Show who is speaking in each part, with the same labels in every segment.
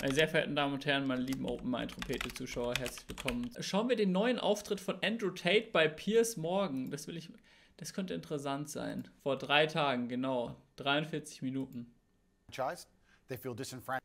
Speaker 1: Meine sehr verehrten Damen und Herren, meine lieben Openmind-Trompete-Zuschauer, herzlich willkommen. Schauen wir den neuen Auftritt von Andrew Tate bei PIERS morgen. Das könnte interessant sein. Vor 3 Tagen, genau. 43 Minuten.
Speaker 2: They feel disenfranchised.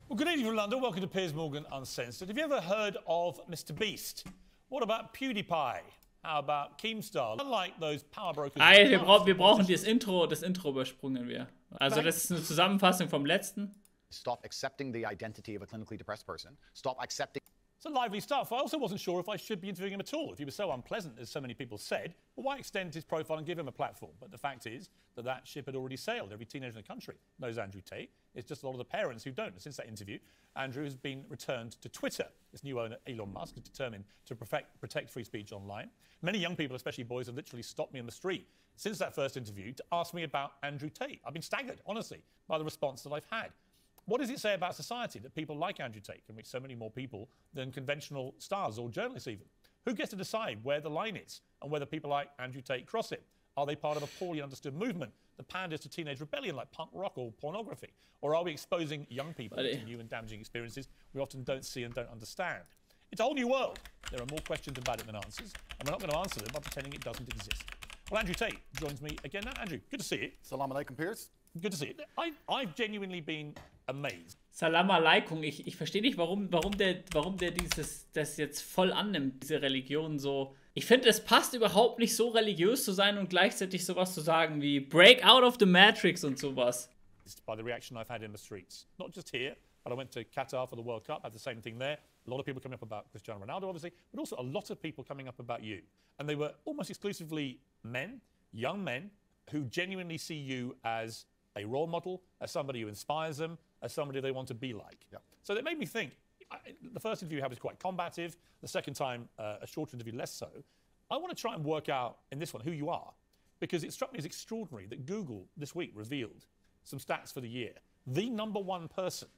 Speaker 3: Well, good evening from London. Welcome to Piers Morgan Uncensored. Have you ever heard of Mr. Beast? What about PewDiePie? How about Keemstar? Unlike those power brokers.
Speaker 1: Wir brauchen das Intro übersprungen wir. Also das ist eine Zusammenfassung vom letzten.
Speaker 2: Stop accepting the identity of a clinically depressed person. Stop accepting.
Speaker 3: It's a lively stuff. I also wasn't sure if I should be interviewing him at all. If he was so unpleasant, as so many people said, well, why extend his profile and give him a platform? But the fact is that ship had already sailed. Every teenager in the country knows Andrew Tate. It's just a lot of the parents who don't. And since that interview, Andrew has been returned to Twitter. His new owner, Elon Musk, is determined to protect free speech online. Many young people, especially boys, have literally stopped me on the street since that first interview to ask me about Andrew Tate. I've been staggered, honestly, by the response that I've had. What does it say about society that people like Andrew Tate can reach so many more people than conventional stars or journalists even? Who gets to decide where the line is and whether people like Andrew Tate cross it? Are they part of a poorly understood movement that panders to teenage rebellion like punk rock or pornography? Or are we exposing young people to new and damaging experiences we often don't see and don't understand? It's a whole new world. There are more questions about it than answers, and we're not going to answer them by pretending it doesn't exist. Well, Andrew Tate joins me again now. Andrew, good to see you.
Speaker 2: Salam alaikum, Piers.
Speaker 3: Good to see you. I've genuinely been amazed.
Speaker 1: Salam alaikum. Ich verstehe nicht, warum der das jetzt voll annimmt, diese Religion so. Ich finde, es passt überhaupt nicht, so religiös zu sein und gleichzeitig sowas zu sagen wie Break out of the Matrix und sowas.
Speaker 3: By the reaction I've had in the streets. Not just here, but I went to Qatar for the World Cup, had the same thing there. A lot of people coming up about Cristiano Ronaldo, obviously, but also a lot of people coming up about you. And they were almost exclusively men, young men, who genuinely see you as a role model, as somebody who inspires them, as somebody they want to be like.
Speaker 2: Yep.
Speaker 3: So that made me think, the first interview you had was quite combative, the second time, a shorter interview less so. I want to try and work out in this one who you are, because it struck me as extraordinary that Google this week revealed some stats for the year. The #1 person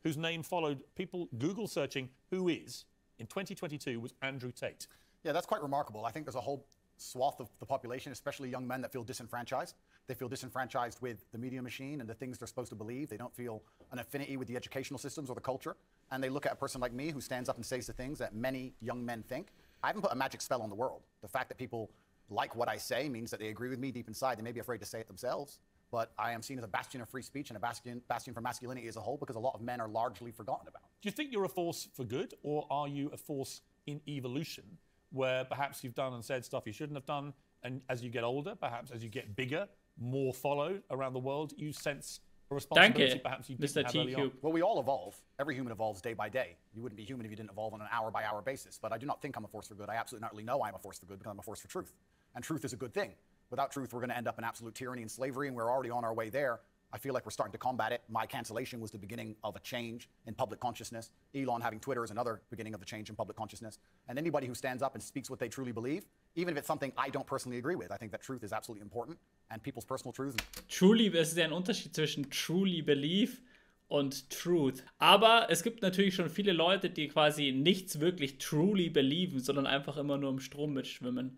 Speaker 3: whose name followed people Google searching who is in 2022 was Andrew Tate.
Speaker 2: Yeah, that's quite remarkable. I think there's a whole swath of the population, especially young men, that feel disenfranchised. They feel disenfranchised with the media machine and the things they're supposed to believe. They don't feel an affinity with the educational systems or the culture. And they look at a person like me who stands up and says the things that many young men think. I haven't put a magic spell on the world. The fact that people like what I say means that they agree with me deep inside. They may be afraid to say it themselves, but I am seen as a bastion of free speech and a bastion for masculinity as a whole, because a lot of men are largely forgotten about.
Speaker 3: Do you think you're a force for good, or are you a force in evolution, where perhaps you've done and said stuff you shouldn't have done, and as you get older, perhaps as you get bigger, more followed around the world, you sense a responsibility perhaps you didn't have early on?
Speaker 2: Well, we all evolve. Every human evolves day by day. You wouldn't be human if you didn't evolve on an hour-by-hour basis. But I do not think I'm a force for good. I absolutely not really know I'm a force for good, because I'm a force for truth. And truth is a good thing. Without truth, we're going to end up in absolute tyranny and slavery, and we're already on our way there. I feel like we're starting to combat it. My cancellation was the beginning of a change in public consciousness. Elon having Twitter is another beginning of a change in public consciousness. And anybody who stands up and speaks what they truly believe, even if it's something I don't personally agree with, I think that truth is absolutely important, and people's personal truths.
Speaker 1: Truly, es ist ja ein Unterschied zwischen truly believe und truth. Aber es gibt natürlich schon viele Leute, die quasi nichts wirklich truly belieben, sondern einfach immer nur im Strom mitschwimmen.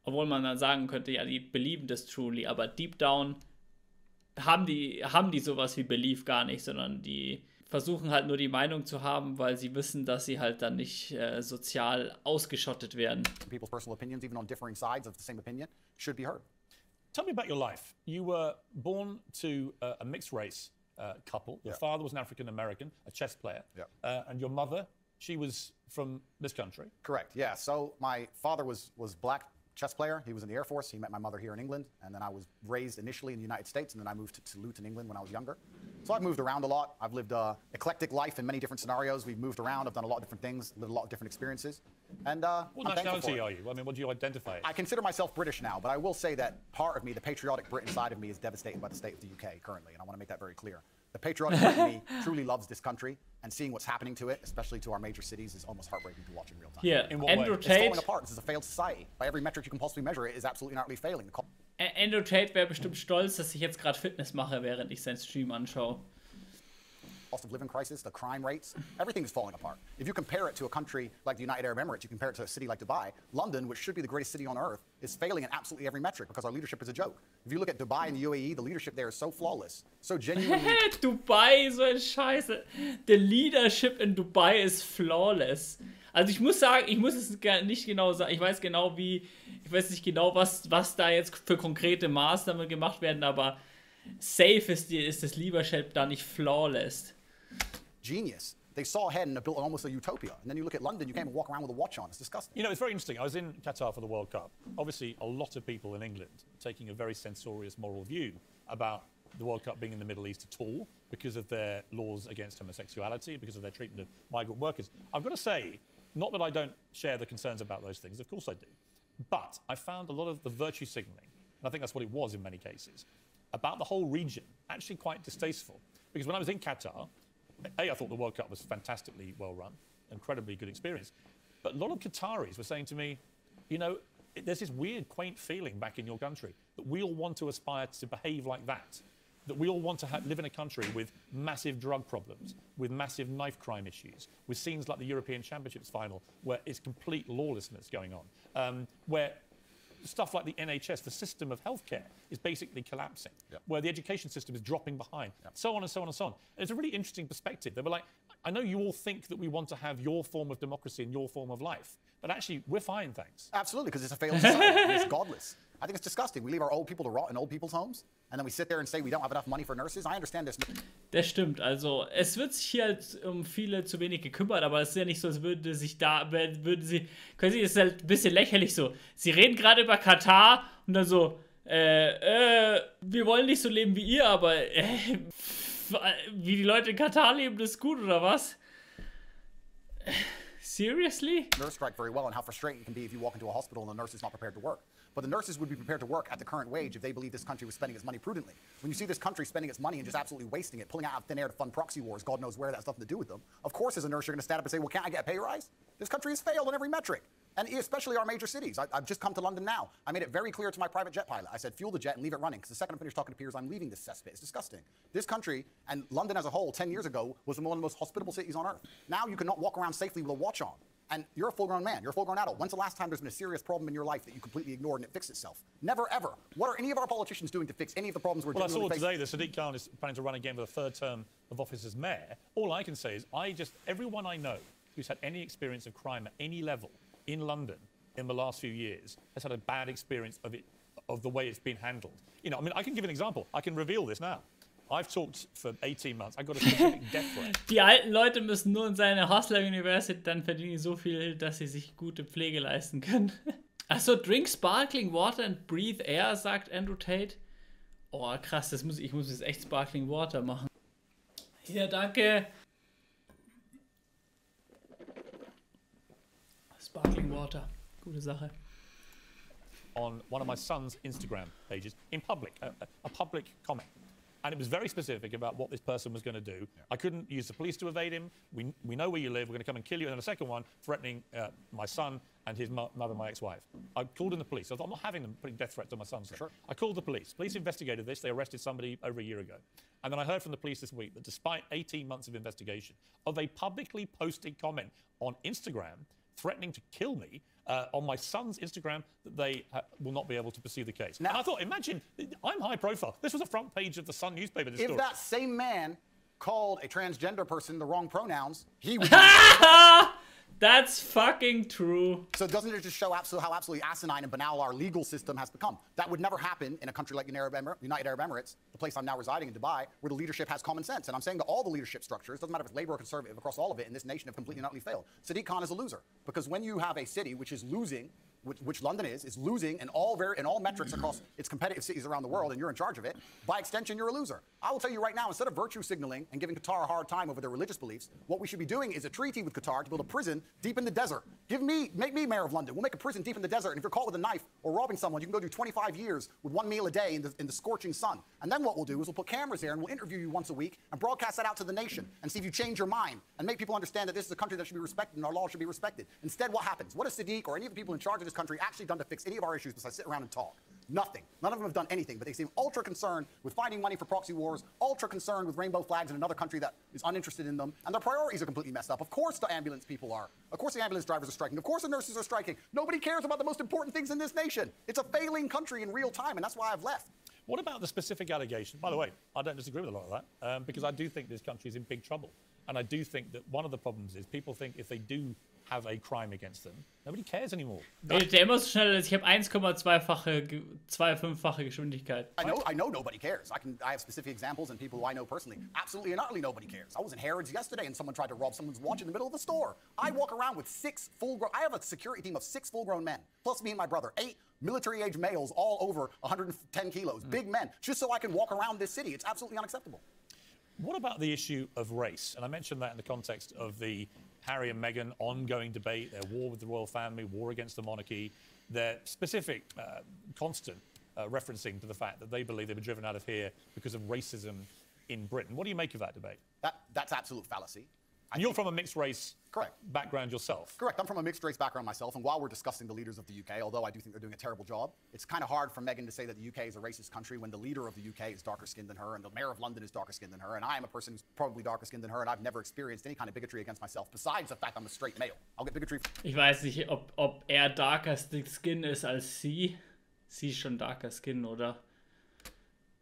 Speaker 1: Obwohl man dann sagen könnte, ja, die belieben das truly, aber deep down haben die sowas wie Belief gar nicht, sondern die versuchen halt nur die Meinung zu haben, weil sie wissen, dass sie halt dann nicht sozial ausgeschottet werden.
Speaker 2: People's personal opinions, even on differing sides of the same opinion, should be heard.
Speaker 3: Tell me about your life. You were born to a mixed race couple. Your father was an African American, a chess player, and your mother, she was from this country.
Speaker 2: Correct. Yeah. So my father was black chess player. He was in the Air Force. He met my mother here in England, and then I was raised initially in the United States, and then I moved to Luton, England when I was younger. So I've moved around a lot. I've lived an eclectic life in many different scenarios. We've moved around. I've done a lot of different things, lived a lot of different experiences. And
Speaker 3: what nationality are you? I mean, what do you identify as?
Speaker 2: I consider myself British now, but I will say that part of me, the patriotic Brit inside of me, is devastated by the state of the UK currently, and I want to make that very clear. The patriotic Brit in me truly loves this country, and seeing what's happening to it, especially to our major cities, is almost heartbreaking to watch in real time.
Speaker 1: Yeah,
Speaker 3: in what
Speaker 1: Andrew
Speaker 3: way?
Speaker 2: It's
Speaker 1: Tate.
Speaker 2: falling apart. This is a failed society. By every metric you can possibly measure, it is absolutely and utterly failing.
Speaker 1: Andrew Tate wäre bestimmt stolz, dass ich jetzt gerade Fitness mache, während ich seinen Stream anschaue.
Speaker 2: cost of living crisis, the crime rates, everything is falling apart. If you compare it to a country like the United Arab Emirates, you compare it to a city like Dubai, London, which should be the greatest city on earth, is failing in absolutely every metric because our leadership is a joke. If you look at Dubai and the UAE, the leadership there is so flawless, so genuinely...
Speaker 1: Dubai, so ein Scheiße. The leadership in Dubai is flawless. Also ich muss sagen, ich muss es nicht genau sagen, ich weiß nicht genau, was da jetzt für konkrete Maßnahmen gemacht werden, aber safe ist das Leadership da nicht flawless.
Speaker 2: Genius. They saw ahead and built almost a utopia. And then you look at London, you can't even walk around with a watch on. It's disgusting.
Speaker 3: You know, it's very interesting. I was in Qatar for the World Cup. Obviously, a lot of people in England taking a very censorious moral view about the World Cup being in the Middle East at all because of their laws against homosexuality, because of their treatment of migrant workers. I've got to say, not that I don't share the concerns about those things, of course I do, but I found a lot of the virtue signaling, and I think that's what it was in many cases, about the whole region actually quite distasteful. Because when I was in Qatar, I thought the World Cup was fantastically well run, incredibly good experience. But a lot of Qataris were saying to me, you know, there's this weird, quaint feeling back in your country that we all want to aspire to behave like that we all want to live in a country with massive drug problems, with massive knife crime issues, with scenes like the European Championships final where it's complete lawlessness going on, where stuff like the NHS, the system of healthcare, is basically collapsing, where the education system is dropping behind, so on and so on and so on. And it's a really interesting perspective. They were like, I know you all think that we want to have your form of democracy and your form of life, but actually, we're fine, thanks.
Speaker 2: Absolutely, because it's a failed society. It's godless. I think it's disgusting. We leave our old people to rot in old people's homes, and then we sit there and say we don't have enough money for nurses. I understand this.
Speaker 1: Das stimmt, also es wird sich hier halt um viele zu wenig gekümmert, aber es ist ja nicht so, als würde sich da, können Sie, es ist halt ein bisschen lächerlich so. Sie reden gerade über Katar und dann so, wir wollen nicht so leben wie ihr, aber wie die Leute in Katar leben, das ist gut, oder was? Seriously?
Speaker 2: Nurse strike very well and how frustrating it can be if you walk into a hospital and the nurse is not prepared to work. But the nurses would be prepared to work at the current wage if they believed this country was spending its money prudently. When you see this country spending its money and just absolutely wasting it, pulling out of thin air to fund proxy wars, God knows where, that has nothing to do with them. Of course, as a nurse, you're going to stand up and say, well, can't I get a pay rise? This country has failed on every metric. And especially our major cities. I've just come to London now. I made it very clear to my private jet pilot. I said, fuel the jet and leave it running. Because the second I'm finished talking to PIERS, I'm leaving this cesspit. It's disgusting. This country, and London as a whole, 10 years ago, was one of the most hospitable cities on earth. Now you cannot walk around safely with a watch on. And you're a full-grown man. You're a full-grown adult. When's the last time there's been a serious problem in your life that you completely ignored and it fixed itself? Never, ever. What are any of our politicians doing to fix any of the problems we're
Speaker 3: dealing with? Well, I saw
Speaker 2: today
Speaker 3: that Sadiq Khan is planning to run again for the third term of office as mayor. All I can say is everyone I know who's had any experience of crime at any level in London in the last few years has had a bad experience of the way it's been handled. You know, I mean, I can give an example. I can reveal this now. I've talked for 18 months. I got a specific death threat.
Speaker 1: Die alten Leute müssen nur in seine Hustler University, dann verdienen die so viel, dass sie sich gute Pflege leisten können. Achso, drink sparkling water and breathe air, sagt Andrew Tate. Oh, krass, ich muss jetzt echt sparkling water machen. Hier, danke. Sparkling water, gute Sache.
Speaker 3: On one of my son's Instagram pages, in public, a public comment. And it was very specific about what this person was going to do. Yeah. I couldn't use the police to evade him. We know where you live. We're going to come and kill you. And then a second one, threatening my son and his mother, my ex-wife. I called in the police. I thought, I'm not having them putting death threats on my son's son. Sure. I called the police. Police investigated this. They arrested somebody over a year ago. And then I heard from the police this week that despite 18 months of investigation, of a publicly posted comment on Instagram threatening to kill me, on my son's Instagram, that they will not be able to pursue the case. Now, and I thought, imagine, I'm high profile. This was the front page of the Sun newspaper. This story.
Speaker 2: That same man called a transgender person the wrong pronouns, he would
Speaker 1: That's fucking true.
Speaker 2: So doesn't it just show how absolutely asinine and banal our legal system has become? That would never happen in a country like United Arab Emirates, the place I'm now residing in Dubai, where the leadership has common sense. And I'm saying that all the leadership structures, doesn't matter if it's labor or conservative, across all of it in this nation have completely and utterly failed. Sadiq Khan is a loser. Because when you have a city which is losing, which London is losing in all metrics across its competitive cities around the world, and you're in charge of it, by extension, you're a loser. I will tell you right now, instead of virtue signaling and giving Qatar a hard time over their religious beliefs, what we should be doing is a treaty with Qatar to build a prison deep in the desert. Make me mayor of London. We'll make a prison deep in the desert, and if you're caught with a knife or robbing someone, you can go do 25 years with 1 meal a day in the scorching sun. And then what we'll do is we'll put cameras there, and we'll interview you once a week and broadcast that out to the nation and see if you change your mind and make people understand that this is a country that should be respected and our laws should be respected. Instead, what happens? What has Sadiq or any of the people in charge of this country actually done to fix any of our issues besides sit around and talk? Nothing. None of them have done anything, but they seem ultra concerned with finding money for proxy wars, ultra concerned with rainbow flags in another country that is uninterested in them, and their priorities are completely messed up. Of course the ambulance people are. Of course the ambulance drivers are striking. Of course the nurses are striking. Nobody cares about the most important things in this nation. It's a failing country in real time, and that's why I've left.
Speaker 3: What about the specific allegation? By the way, I don't disagree with a lot of that, because I do think this country is in big trouble. And I do think that one of the problems is people think if they do have a crime against them, nobody cares anymore.
Speaker 1: Der immer so schnell ist, ich habe 1,25-fache Geschwindigkeit.
Speaker 2: I know nobody cares. I have specific examples and people who I know personally. Absolutely and utterly nobody cares. I was in Harrods yesterday and someone tried to rob someone's watch in the middle of the store. I walk around with I have a security team of 6 full-grown men, plus me and my brother, 8 military-age males, all over 110 kilos, big men, just so I can walk around this city. It's absolutely unacceptable.
Speaker 3: What about the issue of race? And I mentioned that in the context of the Harry and Meghan ongoing debate, their war with the royal family, war against the monarchy, their specific, constant referencing to the fact that they believe they were driven out of here because of racism in Britain. What do you make of that debate?
Speaker 2: That's absolute fallacy.
Speaker 3: And you're from a mixed race
Speaker 2: Correct.
Speaker 3: background yourself.
Speaker 2: Correct. I'm from a mixed race background myself, and while we're discussing the leaders of the UK, although I do think they're doing a terrible job, it's kind of hard for Meghan to say that the UK is a racist country when the leader of the UK is darker skinned than her, and the mayor of London is darker skinned than her, and I am a person who's probably darker skinned than her, and I've never experienced any kind of bigotry against myself, besides the fact I'm a straight male. I'll get bigotry.
Speaker 1: Ich weiß nicht, ob darker Skin ist als sie. Sie ist schon darker Skin, oder?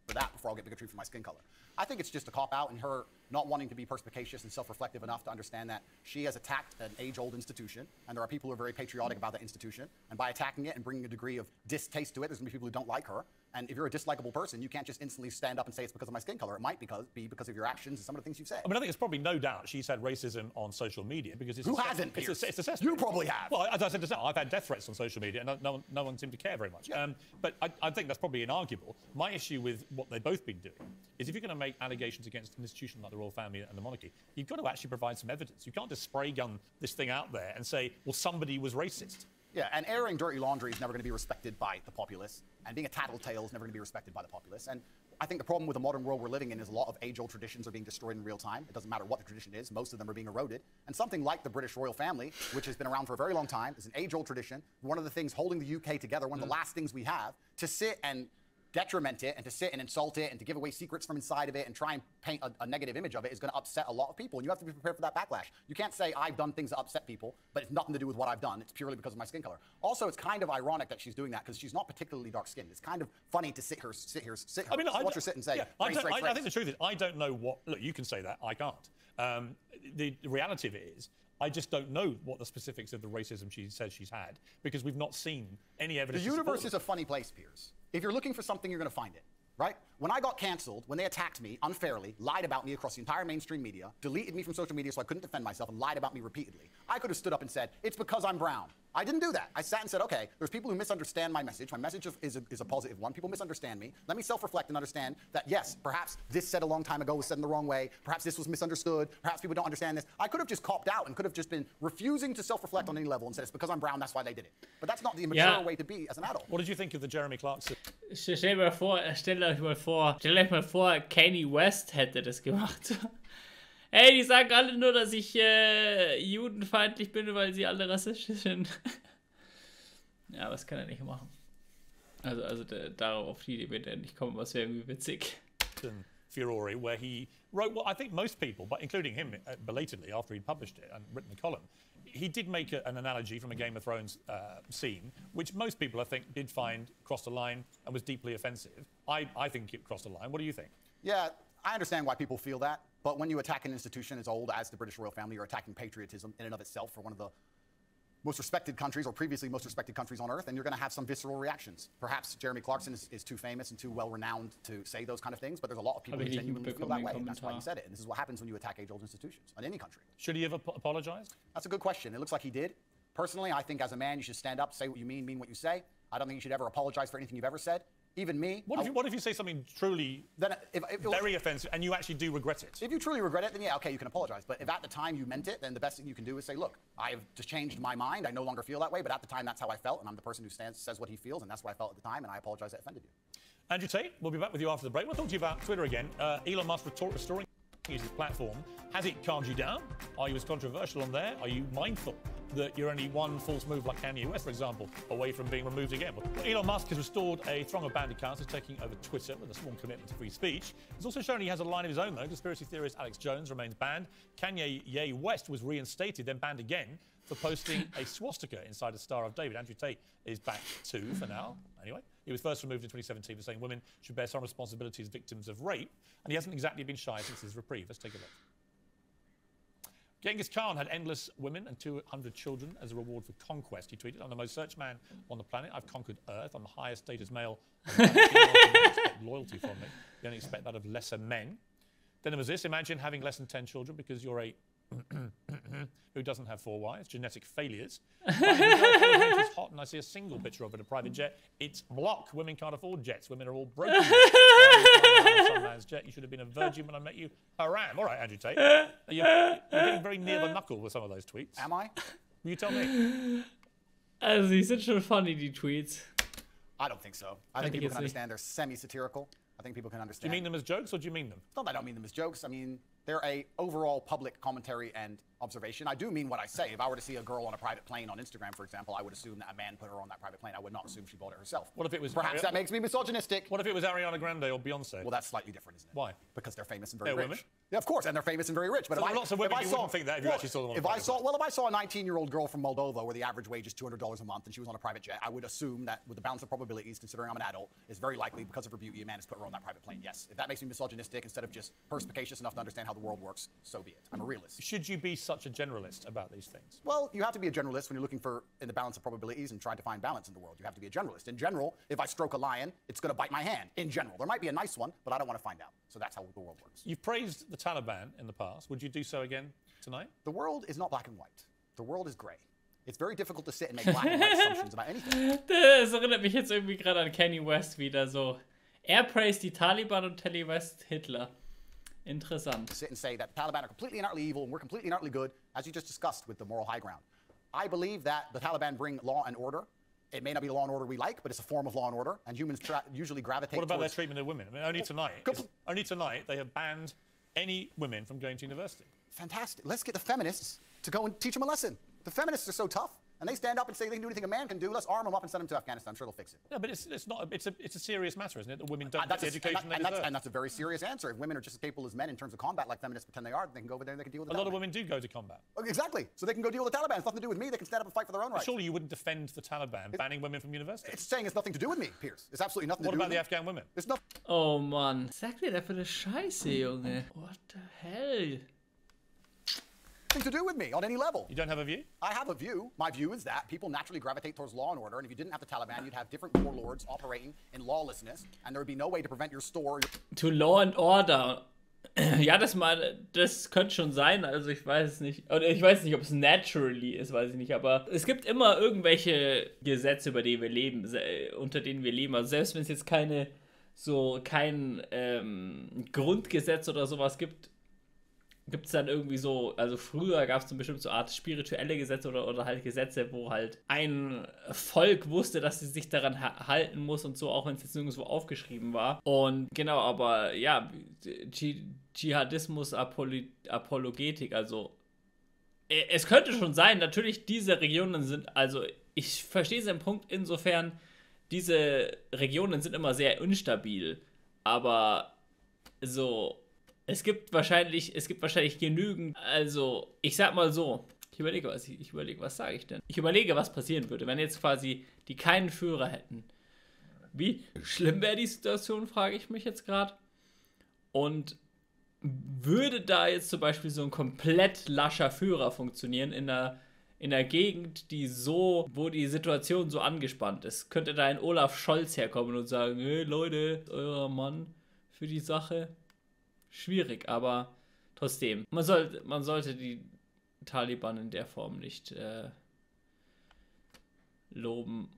Speaker 2: For that before I'll get bigotry for my skin color. I think it's just a cop-out and her not wanting to be perspicacious and self-reflective enough to understand that she has attacked an age-old institution, and there are people who are very patriotic about that institution, and by attacking it and bringing a degree of distaste to it, there's going to be people who don't like her, and if you're a dislikable person, you can't just instantly stand up and say it's because of my skin color. It might be because of your actions and some of the things you've said.
Speaker 3: I mean, I think it's probably no doubt she's had racism on social media because it's...
Speaker 2: Who hasn't, Piers?
Speaker 3: It's assessment.
Speaker 2: You probably have.
Speaker 3: Well, as I said just now, I've had death threats on social media, and no one seemed to care very much.
Speaker 2: Yeah.
Speaker 3: But I think that's probably inarguable. My issue with what they've both been doing is if you're going to make allegations against an institution like the royal family and the monarchy, you've got to actually provide some evidence. You can't just spray gun this thing out there and say, well, somebody was racist.
Speaker 2: Yeah, and airing dirty laundry is never going to be respected by the populace, and being a tattletale is never going to be respected by the populace. And I think the problem with the modern world we're living in is a lot of age-old traditions are being destroyed in real time. It doesn't matter what the tradition is, most of them are being eroded. And something like the British royal family, which has been around for a very long time, is an age-old tradition. One of the things holding the UK together, one of the last things we have, to sit and detriment it and to sit and insult it and to give away secrets from inside of it and try and paint a negative image of it is going to upset a lot of people, and you have to be prepared for that backlash. You can't say I've done things that upset people, but it's nothing to do with what I've done. It's purely because of my skin color. Also, it's kind of ironic that she's doing that because she's not particularly dark-skinned. It's kind of funny to watch her sit and say,
Speaker 3: yeah, I think the truth is I don't know what. Look, you can say that, I can't. The reality of it is, I just don't know what the specifics of the racism she says she's had because we've not seen any evidence.
Speaker 2: The universe is a funny place, Piers. If you're looking for something, you're going to find it, right? When I got canceled, when they attacked me unfairly, lied about me across the entire mainstream media, deleted me from social media so I couldn't defend myself, and lied about me repeatedly, I could have stood up and said, it's because I'm brown. I didn't do that. I sat and said, okay, there's people who misunderstand my message. My message is a positive one. People misunderstand me. Let me self-reflect and understand that, yes, perhaps this said a long time ago was said in the wrong way. Perhaps this was misunderstood. Perhaps people don't understand this. I could have just copped out and could have just been refusing to self-reflect on any level and said, it's because I'm brown, that's why they did it. But that's not the mature way to be as an adult.
Speaker 3: What did you think of the Jeremy Clarkson?
Speaker 1: Stellt euch mal vor, Kanye West hätte das gemacht. Hey, die sagen alle nur, dass ich judenfeindlich bin, weil sie alle rassistisch sind. Ja, was kann er nicht machen? Also darauf die wird er nicht kommen, was wäre irgendwie witzig.
Speaker 3: Furore, where he wrote what I think most people, but including him belatedly after he'd published it and written the column, he did make an analogy from a Game of Thrones scene, which most people, I think, did find crossed a line and was deeply offensive. I think it crossed a line. What do you think?
Speaker 2: Yeah, I understand why people feel that, but when you attack an institution as old as the British royal family, you're attacking patriotism in and of itself for one of the most respected countries, or previously most respected countries on earth, and you're going to have some visceral reactions. Perhaps Jeremy Clarkson is too famous and too well-renowned to say those kind of things, but there's a lot of people who genuinely feel that way, and that's why he said it. And this is what happens when you attack age-old institutions in any country.
Speaker 3: Should he have apologized?
Speaker 2: That's a good question. It looks like he did. Personally, I think as a man, you should stand up, say what you mean what you say. I don't think you should ever apologize for anything you've ever said. Even me.
Speaker 3: What if you say something truly very offensive and you actually do regret it?
Speaker 2: If you truly regret it, then yeah, okay, you can apologize. But if at the time you meant it, then the best thing you can do is say, look, I have just changed my mind. I no longer feel that way, but at the time that's how I felt, and I'm the person who says what he feels, and that's what I felt at the time, and I apologize that offended you.
Speaker 3: Andrew Tate, we'll be back with you after the break. We'll talk to you about Twitter again. Elon Musk restoring his platform. Has it calmed you down? Are you as controversial on there? Are you mindful that you're only one false move like Kanye West, for example, away from being removed again. Well, Elon Musk has restored a throng of banned accounts, is taking over Twitter with a sworn commitment to free speech. He's also shown he has a line of his own, though. Conspiracy theorist Alex Jones remains banned. Kanye West was reinstated, then banned again for posting a swastika inside a Star of David. Andrew Tate is back too, for now, anyway. He was first removed in 2017 for saying women should bear some responsibility as victims of rape, and he hasn't exactly been shy since his reprieve. Let's take a look. Genghis Khan had endless women and 200 children as a reward for conquest, he tweeted. I'm the most searched man on the planet. I've conquered Earth. I'm the highest status male. You don't expect loyalty from me. You don't expect that of lesser men. Then there was this. Imagine having less than 10 children because you're a who doesn't have 4 wives, genetic failures. But if a girl is hot and I see a single picture of it in a private jet, it's block. Women can't afford jets. Women are all broken. Some man's jet. You should have been a virgin when I met you. Haram. All right, Andrew Tate. You're getting very near the knuckle with some of those tweets.
Speaker 2: Am I?
Speaker 3: You tell me.
Speaker 1: Also, die sind schon funny, die Tweets.
Speaker 2: I don't think so. I think people can understand they're semi-satirical. I think people can understand.
Speaker 3: Do you mean them as jokes or do you mean them?
Speaker 2: No, I don't mean them as jokes. I mean, they're a overall public commentary and observation. I do mean what I say. If I were to see a girl on a private plane on Instagram, for example, I would assume that a man put her on that private plane. I would not assume she bought it herself.
Speaker 3: What if it was
Speaker 2: Perhaps that makes me misogynistic.
Speaker 3: What if it was Ariana Grande or Beyonce?
Speaker 2: Well, that's slightly different, isn't it?
Speaker 3: Why?
Speaker 2: Because they're famous and very
Speaker 3: They're
Speaker 2: rich.
Speaker 3: women?
Speaker 2: Yeah, of course, and they're famous and very rich. But
Speaker 3: So
Speaker 2: if
Speaker 3: lots of women,
Speaker 2: if I
Speaker 3: you
Speaker 2: saw,
Speaker 3: wouldn't think that if you actually saw them on a private
Speaker 2: if I saw a 19-year-old girl from Moldova where the average wage is $200 a month and she was on a private jet, I would assume that with the balance of probabilities, considering I'm an adult, it's very likely because of her beauty, a man has put her on that private plane. Yes. If that makes me misogynistic instead of just perspicacious enough to understand how the world works, so be it. I'm a realist.
Speaker 3: Should you be such a generalist about these things?
Speaker 2: Well, you have to be a generalist when you're looking for in the balance of probabilities and trying to find balance in the world. You have to be a generalist. In general, if I stroke a lion, it's going to bite my hand. In general, there might be a nice one, but I don't want to find out. So that's how the world works.
Speaker 3: You've praised the Taliban in the past. Would you do so again tonight?
Speaker 2: The world is not black and white. The world is gray. It's very difficult to sit and make black and white assumptions about anything.
Speaker 1: Das erinnert mich jetzt irgendwie gerade an Kanye West wieder so. Er praised die Taliban und Kanye West Hitler. Interessant.
Speaker 2: Sit and say that the Taliban are completely and utterly evil and we're completely and utterly good, as you just discussed with the moral high ground. I believe that the Taliban bring law and order. It may not be the law and order we like, but it's a form of law and order, and humans usually gravitate
Speaker 3: What about their
Speaker 2: towards...
Speaker 3: treatment of women? I mean, only tonight they have banned any women from going to university.
Speaker 2: Fantastic. Let's get the feminists to go and teach them a lesson. The feminists are so tough, and they stand up and say they can do anything a man can do. Let's arm them up and send them to Afghanistan. I'm sure they'll fix it.
Speaker 3: Yeah, but it's not. It's a serious matter, isn't it? That women don't get the education they deserve.
Speaker 2: And that's a very serious answer. If women are just as capable as men in terms of combat, like feminists pretend they are, they can go over there and they can deal with the
Speaker 3: A
Speaker 2: Taliban.
Speaker 3: lot of women do go to combat.
Speaker 2: Exactly. So they can go deal with the Taliban. It's nothing to do with me. They can stand up and fight for their own rights.
Speaker 3: Surely you wouldn't defend the Taliban banning women from university.
Speaker 2: It's saying it's nothing to do with me, Piers. It's absolutely nothing to do
Speaker 3: What
Speaker 2: with
Speaker 3: about
Speaker 2: me.
Speaker 3: the Afghan women?
Speaker 2: It's nothing.
Speaker 1: Oh Mann. Sag dir da für eine Scheiße, Junge. What the hell?
Speaker 2: To do with me on any level.
Speaker 3: You don't have a view?
Speaker 2: I have a view. My view is that people naturally gravitate towards law and order, and if you didn't have the Taliban, you'd have different warlords operating in lawlessness, and there would be no way to prevent your store.
Speaker 1: To Law and Order. Ja, das könnte schon sein, also ich weiß es nicht. Oder ich weiß nicht, ob es naturally ist, weiß ich nicht, aber es gibt immer irgendwelche Gesetze, über die wir leben, unter denen wir leben. Also selbst wenn es jetzt kein Grundgesetz oder sowas gibt es dann irgendwie so, also früher gab es dann bestimmt so Art spirituelle Gesetze oder halt Gesetze, wo halt ein Volk wusste, dass sie sich daran halten muss und so, auch wenn es jetzt nirgendwo aufgeschrieben war. Und genau, aber ja, Dschihadismus, Apologetik, also es könnte schon sein, natürlich diese Regionen sind, also ich verstehe seinen Punkt insofern, diese Regionen sind immer sehr instabil, aber so... Es gibt wahrscheinlich genügend, also ich sag mal so, ich überlege, was sage ich denn? Ich überlege, was passieren würde, wenn jetzt quasi die keinen Führer hätten. Wie schlimm wäre die Situation, frage ich mich jetzt gerade. Und würde da jetzt zum Beispiel so ein komplett lascher Führer funktionieren in einer Gegend, wo die Situation so angespannt ist? Könnte da ein Olaf Scholz herkommen und sagen, hey Leute, euer Mann für die Sache? Schwierig, aber trotzdem. Man sollte die Taliban in der Form nicht loben.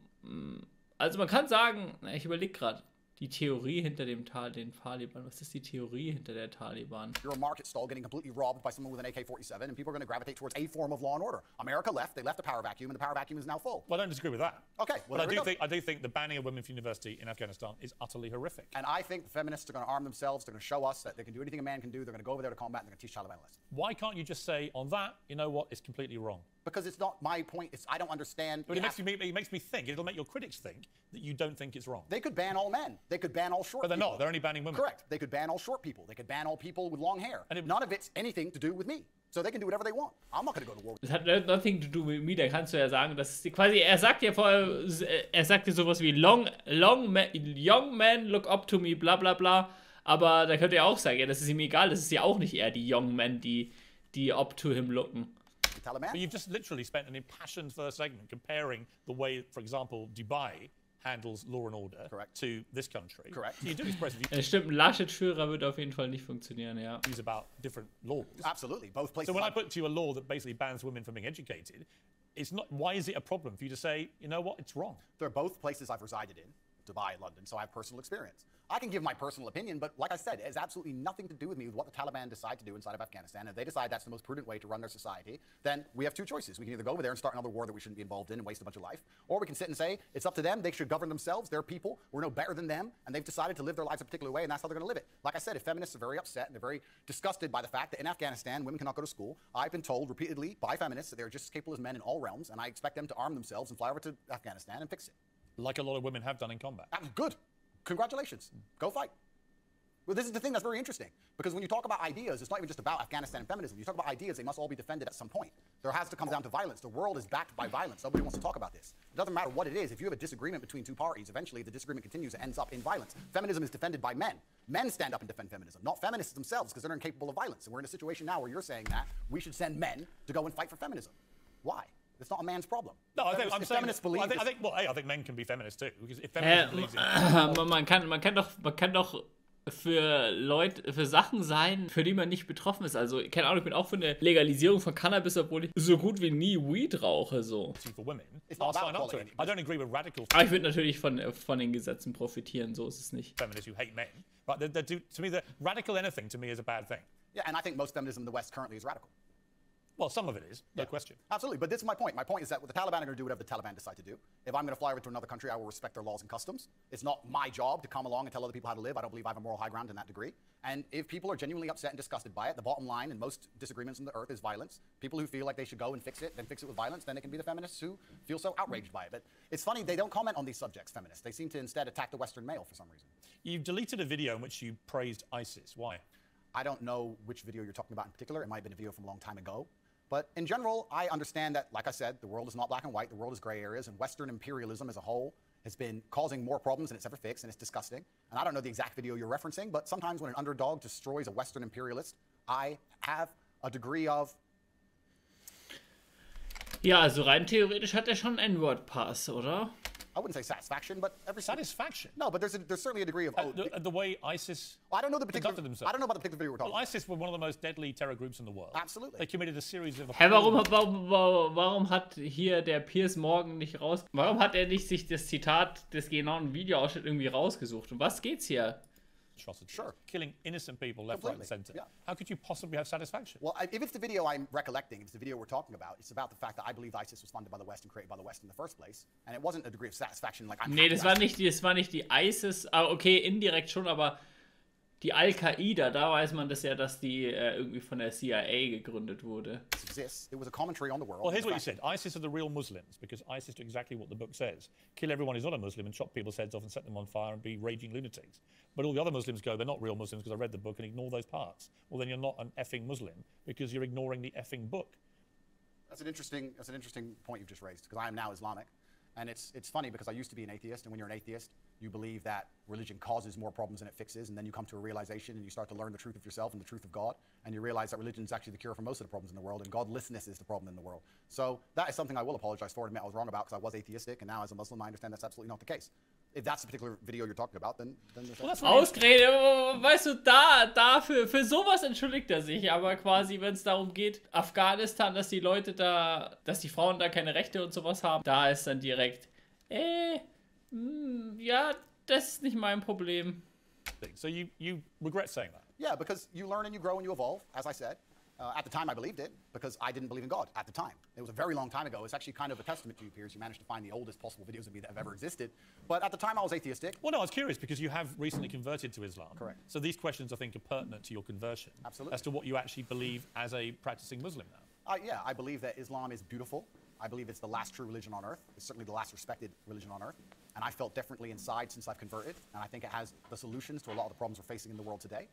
Speaker 1: Also man kann sagen, ich überlege gerade, die Theorie hinter den Taliban. Was ist die Theorie hinter der Taliban?
Speaker 2: You're a market stall getting completely robbed by someone with an AK-47, and people are going to gravitate towards a form of law and order. America left; they left a power vacuum, and the power vacuum is now full.
Speaker 3: Well, I don't disagree with that.
Speaker 2: Okay, well,
Speaker 3: but I do think the banning of women from university in Afghanistan is utterly horrific.
Speaker 2: And I think the feminists are going to arm themselves. They're going to show us that they can do anything a man can do. They're going to go over there to combat, and they're going to teach Taliban a lesson.
Speaker 3: Why can't you just say on that, you know what, it's completely wrong?
Speaker 2: because it's not my point. I don't understand.
Speaker 3: But it makes me think. It'll make your critics think that you don't think it's wrong.
Speaker 2: They could ban all men. They could ban all short
Speaker 3: But they're
Speaker 2: people.
Speaker 3: not. They're only banning women.
Speaker 2: Correct. They could ban all short people. They could ban all people with long hair.
Speaker 3: And
Speaker 2: none of it's anything to do with me. So they can do whatever they want. I'm not going to go to war.
Speaker 1: Das hat nothing to do with me, da kannst du ja sagen, dass quasi, er sagt ja sowas wie young men look up to me, bla bla bla, aber da könnte er auch sagen, ja, das ist ihm egal, das ist ja auch nicht eher die young men, die up to him looken.
Speaker 2: Taliban.
Speaker 3: But you've just literally spent an impassioned first segment comparing the way, for example, Dubai handles law and order to this country.
Speaker 2: Correct.
Speaker 3: So you do express
Speaker 1: Stimmt, ein Laschet-Führer wird auf jeden Fall nicht funktionieren, ja.
Speaker 3: views about different laws.
Speaker 2: Absolutely. Both places.
Speaker 3: So when I put to you a law that basically bans women from being educated, it's not. Why is it a problem for you to say, you know what, it's wrong?
Speaker 2: They're both places I've resided in, Dubai and London, so I have personal experience. I can give my personal opinion, but like I said, it has absolutely nothing to do with me with what the Taliban decide to do inside of Afghanistan. If they decide that's the most prudent way to run their society, then we have two choices. We can either go over there and start another war that we shouldn't be involved in and waste a bunch of life, or we can sit and say, it's up to them, they should govern themselves, they're people, we're no better than them, and they've decided to live their lives a particular way, and that's how they're going to live it. Like I said, if feminists are very upset and they're very disgusted by the fact that in Afghanistan, women cannot go to school, I've been told repeatedly by feminists that they're just as capable as men in all realms, and I expect them to arm themselves and fly over to Afghanistan and fix it.
Speaker 3: Like a lot of women have done in combat.
Speaker 2: Good. Congratulations. Go fight. Well, this is the thing that's very interesting, because when you talk about ideas, it's not even just about Afghanistan and feminism. You talk about ideas, they must all be defended at some point. There has to come down to violence. The world is backed by violence. Nobody wants to talk about this. It doesn't matter what it is. If you have a disagreement between two parties, eventually the disagreement continues and ends up in violence. Feminism is defended by men. Men stand up and defend feminism, not feminists themselves, because they're incapable of violence. And we're in a situation now where you're saying that we should send men to go and fight for feminism. Why? It's not a man's problem.
Speaker 3: No, I think
Speaker 2: feminists believe
Speaker 3: I think men can be feminists too, because if feminism believes in
Speaker 1: man kann doch für Leute, für Sachen sein, für die man nicht betroffen ist. Also, keine Ahnung, ich bin auch für eine Legalisierung von Cannabis, obwohl ich so gut wie nie Weed rauche, so.
Speaker 3: I don't agree with radical.
Speaker 1: Aber ich würde natürlich von den Gesetzen profitieren, so ist es nicht.
Speaker 3: Feminists who hate men, but to me, the radical anything to me is a bad thing.
Speaker 2: Yeah, and I think most feminism in the West currently is radical.
Speaker 3: Well, some of it is, no question.
Speaker 2: Absolutely, but this is my point. My point is that the Taliban are going to do whatever the Taliban decide to do. If I'm going to fly over to another country, I will respect their laws and customs. It's not my job to come along and tell other people how to live. I don't believe I have a moral high ground in that degree. And if people are genuinely upset and disgusted by it, the bottom line in most disagreements on the earth is violence. People who feel like they should go and fix it, then fix it with violence, then it can be the feminists who feel so outraged by it. But it's funny, they don't comment on these subjects, feminists. They seem to instead attack the Western male for some reason.
Speaker 3: You've deleted a video in which you praised ISIS. Why?
Speaker 2: I don't know which video you're talking about in particular. It might have been a video from a long time ago. But in general, I understand that, like I said, the world is not black and white. The world is gray areas, and Western imperialism as a whole has been causing more problems than it's ever fixed, and it's disgusting. And I don't know the exact video you're referencing, but sometimes when an underdog destroys a Western imperialist, I have a degree of...
Speaker 1: Ja, also rein theoretisch hat er schon einen N-Word-Pass, oder?
Speaker 2: I wouldn't say satisfaction, but every
Speaker 3: satisfaction.
Speaker 2: No, but there's certainly a degree of
Speaker 3: the way ISIS.
Speaker 2: I don't know the particular.
Speaker 3: Themselves.
Speaker 2: I don't know about the particular video we're talking.
Speaker 3: Well, ISIS were one of the most deadly terror groups in the world.
Speaker 2: Absolutely.
Speaker 3: They committed a series of.
Speaker 1: Warum hat hier der PIERS morgen nicht raus? Warum hat er nicht sich das Zitat des genauen Videoausschnitts irgendwie rausgesucht? Um was geht's hier?
Speaker 2: Sure.
Speaker 3: Killing innocent people left, right, and center.
Speaker 2: Yeah.
Speaker 3: How could you possibly have satisfaction?
Speaker 2: Well, if it's the video I'm recollecting, if it's the video we're talking about, it's about the fact that I believe ISIS was funded by the West and created by the West in the first place. And it wasn't a degree of satisfaction like I'm.
Speaker 1: Nee, das war nicht die ISIS. Okay, indirekt schon, aber die Al-Qaida, da weiß man das ja, dass die irgendwie von der CIA gegründet wurde.
Speaker 2: It was a commentary on the world.
Speaker 3: Well, here's what you said. ISIS are the real Muslims, because ISIS do exactly what the book says. Kill everyone who's not a Muslim and chop people's heads off and set them on fire and be raging lunatics. But all the other Muslims go, they're not real Muslims because I read the book, and ignore those parts. Well, then you're not an effing Muslim because you're ignoring the effing book.
Speaker 2: That's an interesting point you've just raised, because I am now Islamic. And it's funny because I used to be an atheist, and when you're an atheist, you believe that religion causes more problems than it fixes, and then you come to a realization and you start to learn the truth of yourself and the truth of God, and you realize that religion is actually the cure for most of the problems in the world, and godlessness is the problem in the world. So that is something I will apologize for and admit I was wrong about, because I was atheistic, and now as a Muslim I understand that's absolutely not the case. If that's the particular video you're talking about, then
Speaker 1: Ausgerede, weißt du, für sowas entschuldigt er sich, aber quasi, wenn es darum geht, Afghanistan, dass die Leute da, dass die Frauen da keine Rechte und sowas haben, da ist dann direkt, ja, das ist nicht mein Problem.
Speaker 3: So you regret saying that?
Speaker 2: Yeah, because you learn and you grow and you evolve, as I said. At the time, I believed it because I didn't believe in God at the time. It was a very long time ago. It's actually kind of a testament to you, PIERS. You managed to find the oldest possible videos of me that have ever existed. But at the time, I was atheistic.
Speaker 3: Well, no, I was curious because you have recently converted to Islam.
Speaker 2: Correct.
Speaker 3: So these questions, I think, are pertinent to your conversion.
Speaker 2: Absolutely.
Speaker 3: As to what you actually believe as a practicing Muslim now.
Speaker 2: Yeah, I believe that Islam is beautiful. I believe it's the last true religion on earth. It's certainly the last respected religion on earth. And I felt differently inside since I've converted. And I think it has the solutions to a lot of the problems we're facing in the world today.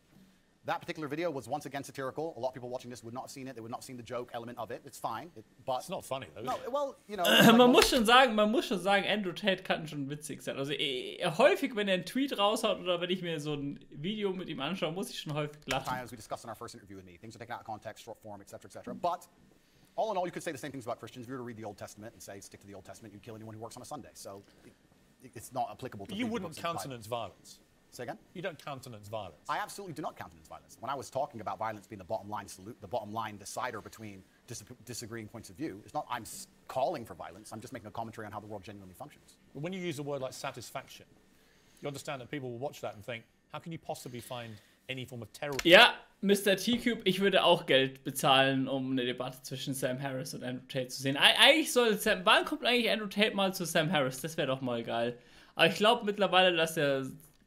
Speaker 2: That particular video was once again satirical. A lot of people watching this would not have seen it. They would not have seen the joke element of it. It's fine. But
Speaker 3: it's not funny, though.
Speaker 2: No, well, you know.
Speaker 1: Man muss schon sagen, Andrew Tate kann schon witzig sein. Also häufig, wenn er einen Tweet raushaut oder wenn ich mir so ein Video mit ihm anschaue, muss ich schon häufig lachen.
Speaker 2: As we discussed in our first interview with me, things are taken out of context, short form, etc., etc. But all in all, you could say the same things about Christians. If you were to read the Old Testament and say stick to the Old Testament, you'd kill anyone who works on a Sunday. So it's not applicable to.
Speaker 3: You wouldn't countenance violence.
Speaker 2: Say again?
Speaker 3: You don't countenance violence.
Speaker 2: I absolutely do not countenance violence. When I was talking about violence being the bottom line decider between disagreeing points of view, it's not I'm calling for violence. I'm just making a commentary on how the world genuinely functions.
Speaker 3: But when you use a word like satisfaction, you understand that people will watch that and think, how can you possibly find any form of terror?
Speaker 1: Ja, Mr. T-Cube, ich würde auch Geld bezahlen, um eine Debatte zwischen Sam Harris und Andrew Tate zu sehen. Eigentlich soll wann kommt eigentlich Andrew Tate mal zu Sam Harris? Das wäre doch mal geil. Aber ich glaube mittlerweile, dass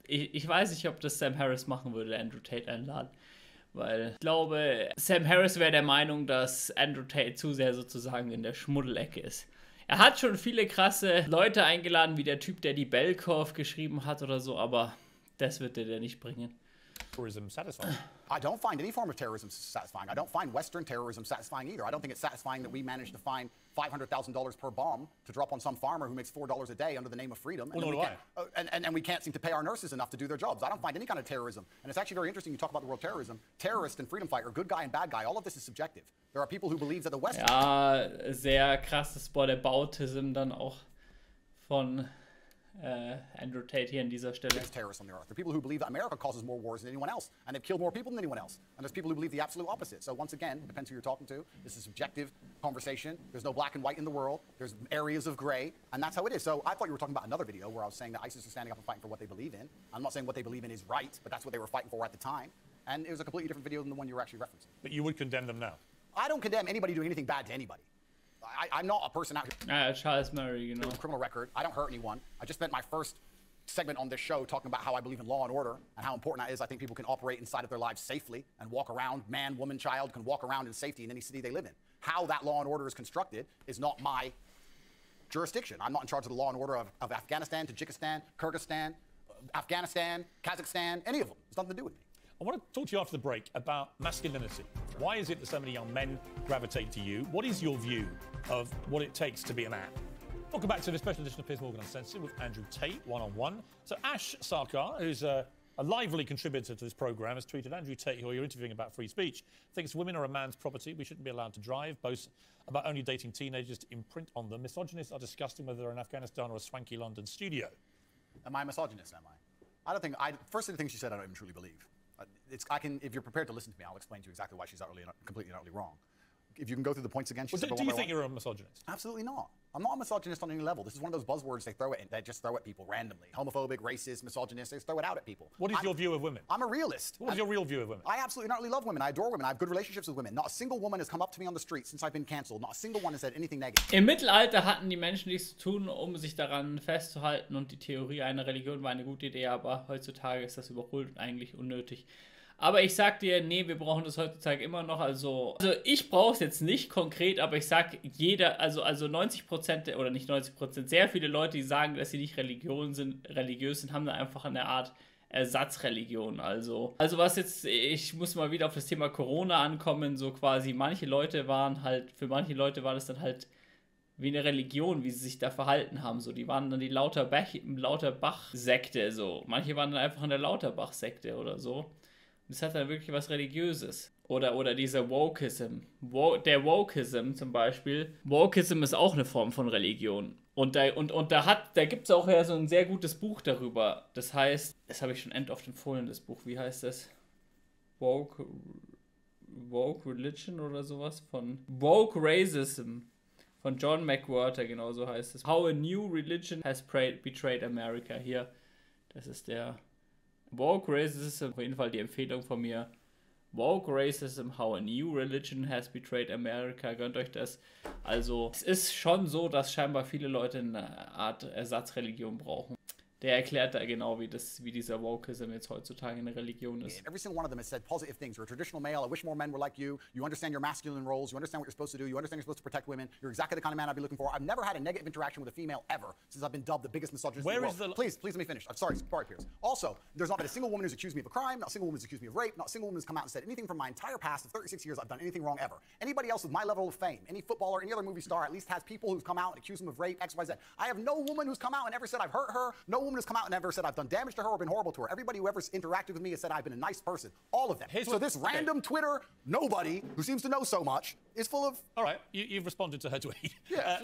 Speaker 1: ich weiß nicht, ob das Sam Harris machen würde, Andrew Tate einladen. Weil ich glaube, Sam Harris wäre der Meinung, dass Andrew Tate zu sehr sozusagen in der Schmuddelecke ist. Er hat schon viele krasse Leute eingeladen, wie der Typ, der die Bell Curve geschrieben hat oder so, aber das wird der nicht bringen.
Speaker 3: Terrorism satisfying.
Speaker 2: I don't find any form of terrorism satisfying. I don't find Western terrorism satisfying either. I don't think it's satisfying that we managed to find $500,000 per bomb to drop on some farmer who makes $4 a day under the name of freedom. And we can't seem to pay our nurses enough to do their jobs. I don't find any kind of terrorism. And it's actually very interesting you talk about the word terrorism. Terrorist and freedom fighter, good guy and bad guy, all of this is subjective. There are people who believe that the West...
Speaker 1: Ja, sehr krasses Bautism dann auch von Andrew Tate hier an dieser Stelle.
Speaker 2: There's terrorists on the earth. There are people who believe that America causes more wars than anyone else, and they've killed more people than anyone else. And there's people who believe the absolute opposite. So once again, it depends who you're talking to. This is a subjective conversation. There's no black and white in the world. There's areas of gray, and that's how it is. So I thought you were talking about another video where I was saying that ISIS is standing up and fighting for what they believe in. I'm not saying what they believe in is right, but that's what they were fighting for at the time. And it was a completely different video than the one you were actually referencing.
Speaker 3: But you would condemn them now?
Speaker 2: I don't condemn anybody doing anything bad to anybody. I'm not a person out
Speaker 1: here. Charles Murray, you know.
Speaker 2: Criminal record. I don't hurt anyone. I just spent my first segment on this show talking about how I believe in law and order and how important that is. I think people can operate inside of their lives safely and walk around, man, woman, child, can walk around in safety in any city they live in. How that law and order is constructed is not my jurisdiction. I'm not in charge of the law and order of Afghanistan, Tajikistan, Kyrgyzstan, Afghanistan, Kazakhstan, any of them. It's nothing to do with me.
Speaker 3: I want to talk to you after the break about masculinity. Why is it that so many young men gravitate to you? What is your view of what it takes to be a man? Welcome back to the special edition of Piers Morgan Uncensored with Andrew Tate, one-on-one. So Ash Sarkar, who's a lively contributor to this programme, has tweeted, Andrew Tate, who you're interviewing about free speech, thinks women are a man's property. We shouldn't be allowed to drive. Boasts about only dating teenagers to imprint on them. Misogynists are discussing whether they're in Afghanistan or a swanky London studio.
Speaker 2: Am I a misogynist, am I? I don't think, first of the things she said I don't even truly believe. If you're prepared to listen to me, I'll explain to you exactly why she's completely and utterly wrong. If you can go through the points again, she said,
Speaker 3: do you think you're a misogynist?
Speaker 2: Absolutely not. I'm not a misogynist on any level. This is one of those buzzwords they just throw at people randomly. Homophobic, racist, misogynist, they just throw it out at people.
Speaker 3: What is your view of women?
Speaker 2: I'm a realist.
Speaker 3: What is your real view of women?
Speaker 2: I absolutely not really love women. I adore women. I have good relationships with women. Not a single woman has come up to me on the street since I've been cancelled. Not a single one has said anything negative.
Speaker 1: Im Mittelalter hatten die Menschen nichts zu tun, um sich daran festzuhalten, und die Theorie einer Religion war eine gute Idee, aber heutzutage ist das überholt und eigentlich unnötig. Aber ich sag dir, nee, wir brauchen das heutzutage immer noch. Also ich brauche es jetzt nicht konkret, aber ich sag jeder, also 90% oder nicht 90%, sehr viele Leute, die sagen, dass sie nicht religiös sind, haben da einfach eine Art Ersatzreligion. Also was jetzt, ich muss mal wieder auf das Thema Corona ankommen, so quasi, für manche Leute war das dann halt wie eine Religion, wie sie sich da verhalten haben. So, die waren dann die Lauterbach-Sekte, so. Manche waren dann einfach in der Lauterbach-Sekte oder so. Das hat dann wirklich was Religiöses. Oder dieser Wokeism. Der Wokeism zum Beispiel. Wokeism ist auch eine Form von Religion. Und da gibt es auch ja so ein sehr gutes Buch darüber. Das heißt, das habe ich schon oft empfohlen, das Buch. Wie heißt das? Woke Religion oder sowas? Von Woke Racism. Von John McWhorter, genau so heißt es. How a New Religion Has Betrayed America. Hier, das ist der Woke Racism, auf jeden Fall die Empfehlung von mir. Woke Racism, How a New Religion Has Betrayed America. Gönnt euch das. Also, es ist schon so, dass scheinbar viele Leute eine Art Ersatzreligion brauchen. Der erklärt da genau, wie dieser Wokeism jetzt heutzutage in der Religion ist.
Speaker 2: Every single one of them has said positive things. You're a traditional male. I wish more men were like you. You understand your masculine roles. You understand what you're supposed to do. You understand you're supposed to protect women. You're exactly the kind of man I'd be looking for. I've never had a negative interaction with a female ever since I've been dubbed the biggest misogynist in the world. Please let me finish. I'm sorry, Piers. Also, there's not been a single woman who's accused me of a crime. Not a single woman who's accused me of rape. Not a single woman who's come out and said anything from my entire past of 36 years I've done anything wrong ever. Anybody else with my level of fame, any footballer, any other movie star, at least has people who've come out and accused them of rape, X, Y, Z. I have no woman who's come out and ever said I've hurt her. No woman who's come out and ever said I've done damage to her or been horrible to her. Everybody who ever interacted with me has said I've been a nice person. All of them. So this random Twitter nobody who seems to know so much is full of...
Speaker 3: All right, you've responded to her tweet.
Speaker 2: Yeah,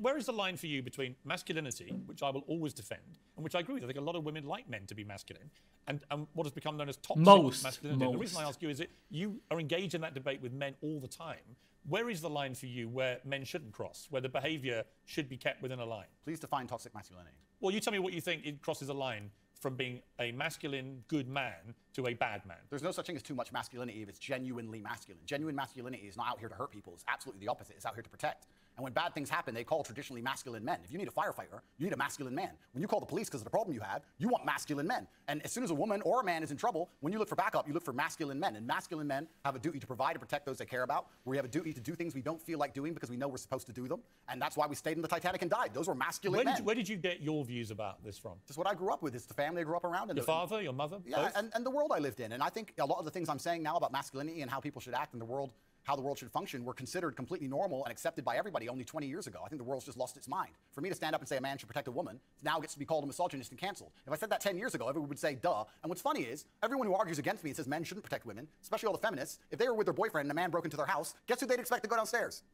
Speaker 3: where is the line for you between masculinity, which I will always defend, and which I agree with? I think a lot of women like men to be masculine, and what has become known as toxic masculinity. The reason I ask you is that you are engaged in that debate with men all the time. Where is the line for you where men shouldn't cross, where the behavior should be kept within a line?
Speaker 2: Please define toxic masculinity.
Speaker 3: Well, you tell me what you think it crosses a line from being a masculine, good man to a bad man.
Speaker 2: There's no such thing as too much masculinity if it's genuinely masculine. Genuine masculinity is not out here to hurt people. It's absolutely the opposite. It's out here to protect. And when bad things happen, they call traditionally masculine men. If you need a firefighter, you need a masculine man. When you call the police because of the problem you have, you want masculine men. And as soon as a woman or a man is in trouble, when you look for backup, you look for masculine men. And masculine men have a duty to provide and protect those they care about. We have a duty to do things we don't feel like doing because we know we're supposed to do them. And that's why we stayed in the Titanic and died. Those were masculine men.
Speaker 3: Where did you get your views about this from?
Speaker 2: This is what I grew up with. It's the family I grew up around. And
Speaker 3: your father, your mother?
Speaker 2: Yeah, and the world I lived in. And I think a lot of the things I'm saying now about masculinity and how people should act in the world, how the world should function, were considered completely normal and accepted by everybody only 20 years ago. I think the world's just lost its mind. For me to stand up and say a man should protect a woman now gets to be called a misogynist and canceled. If I said that 10 years ago, everyone would say, duh. And what's funny is, everyone who argues against me and says men shouldn't protect women, especially all the feminists, if they were with their boyfriend and a man broke into their house, guess who they'd expect to go downstairs?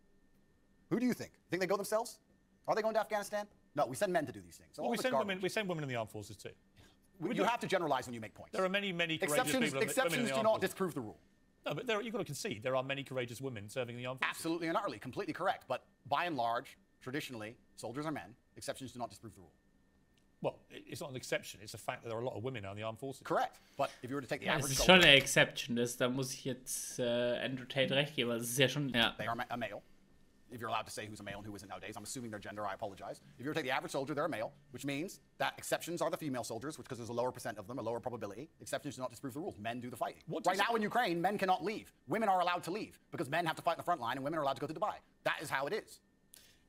Speaker 2: Who do you think? Think they go themselves? Are they going to Afghanistan? No, we send men to do these things. So
Speaker 3: well, we send women in the armed forces too.
Speaker 2: You have to generalize when you make points.
Speaker 3: There are many courageous people.
Speaker 2: Exceptions do not disprove the rule.
Speaker 3: No, but you've got to concede there are many courageous women serving in the armed forces.
Speaker 2: Absolutely and utterly, completely correct. But by and large, traditionally, soldiers are men. Exceptions do not disprove the rule.
Speaker 3: Well, it's not an exception. It's a fact that there are a lot of women now in the armed forces.
Speaker 2: Correct. But if you were to take the average
Speaker 1: soldier... Das ist
Speaker 2: soldier,
Speaker 1: schon eine Exception. Da muss ich jetzt Andrew Tate recht geben. Das ist ja schon... Ja.
Speaker 2: They are a male. If you're allowed to say who's a male and who isn't nowadays. I'm assuming their gender, I apologize. If you were to take the average soldier, they're a male, which means that exceptions are the female soldiers, which because there's a lower percent of them, a lower probability. Exceptions do not disprove the rules. Men do the fighting. Right now in Ukraine, men cannot leave. Women are allowed to leave because men have to fight in the front line and women are allowed to go to Dubai. That is how it is.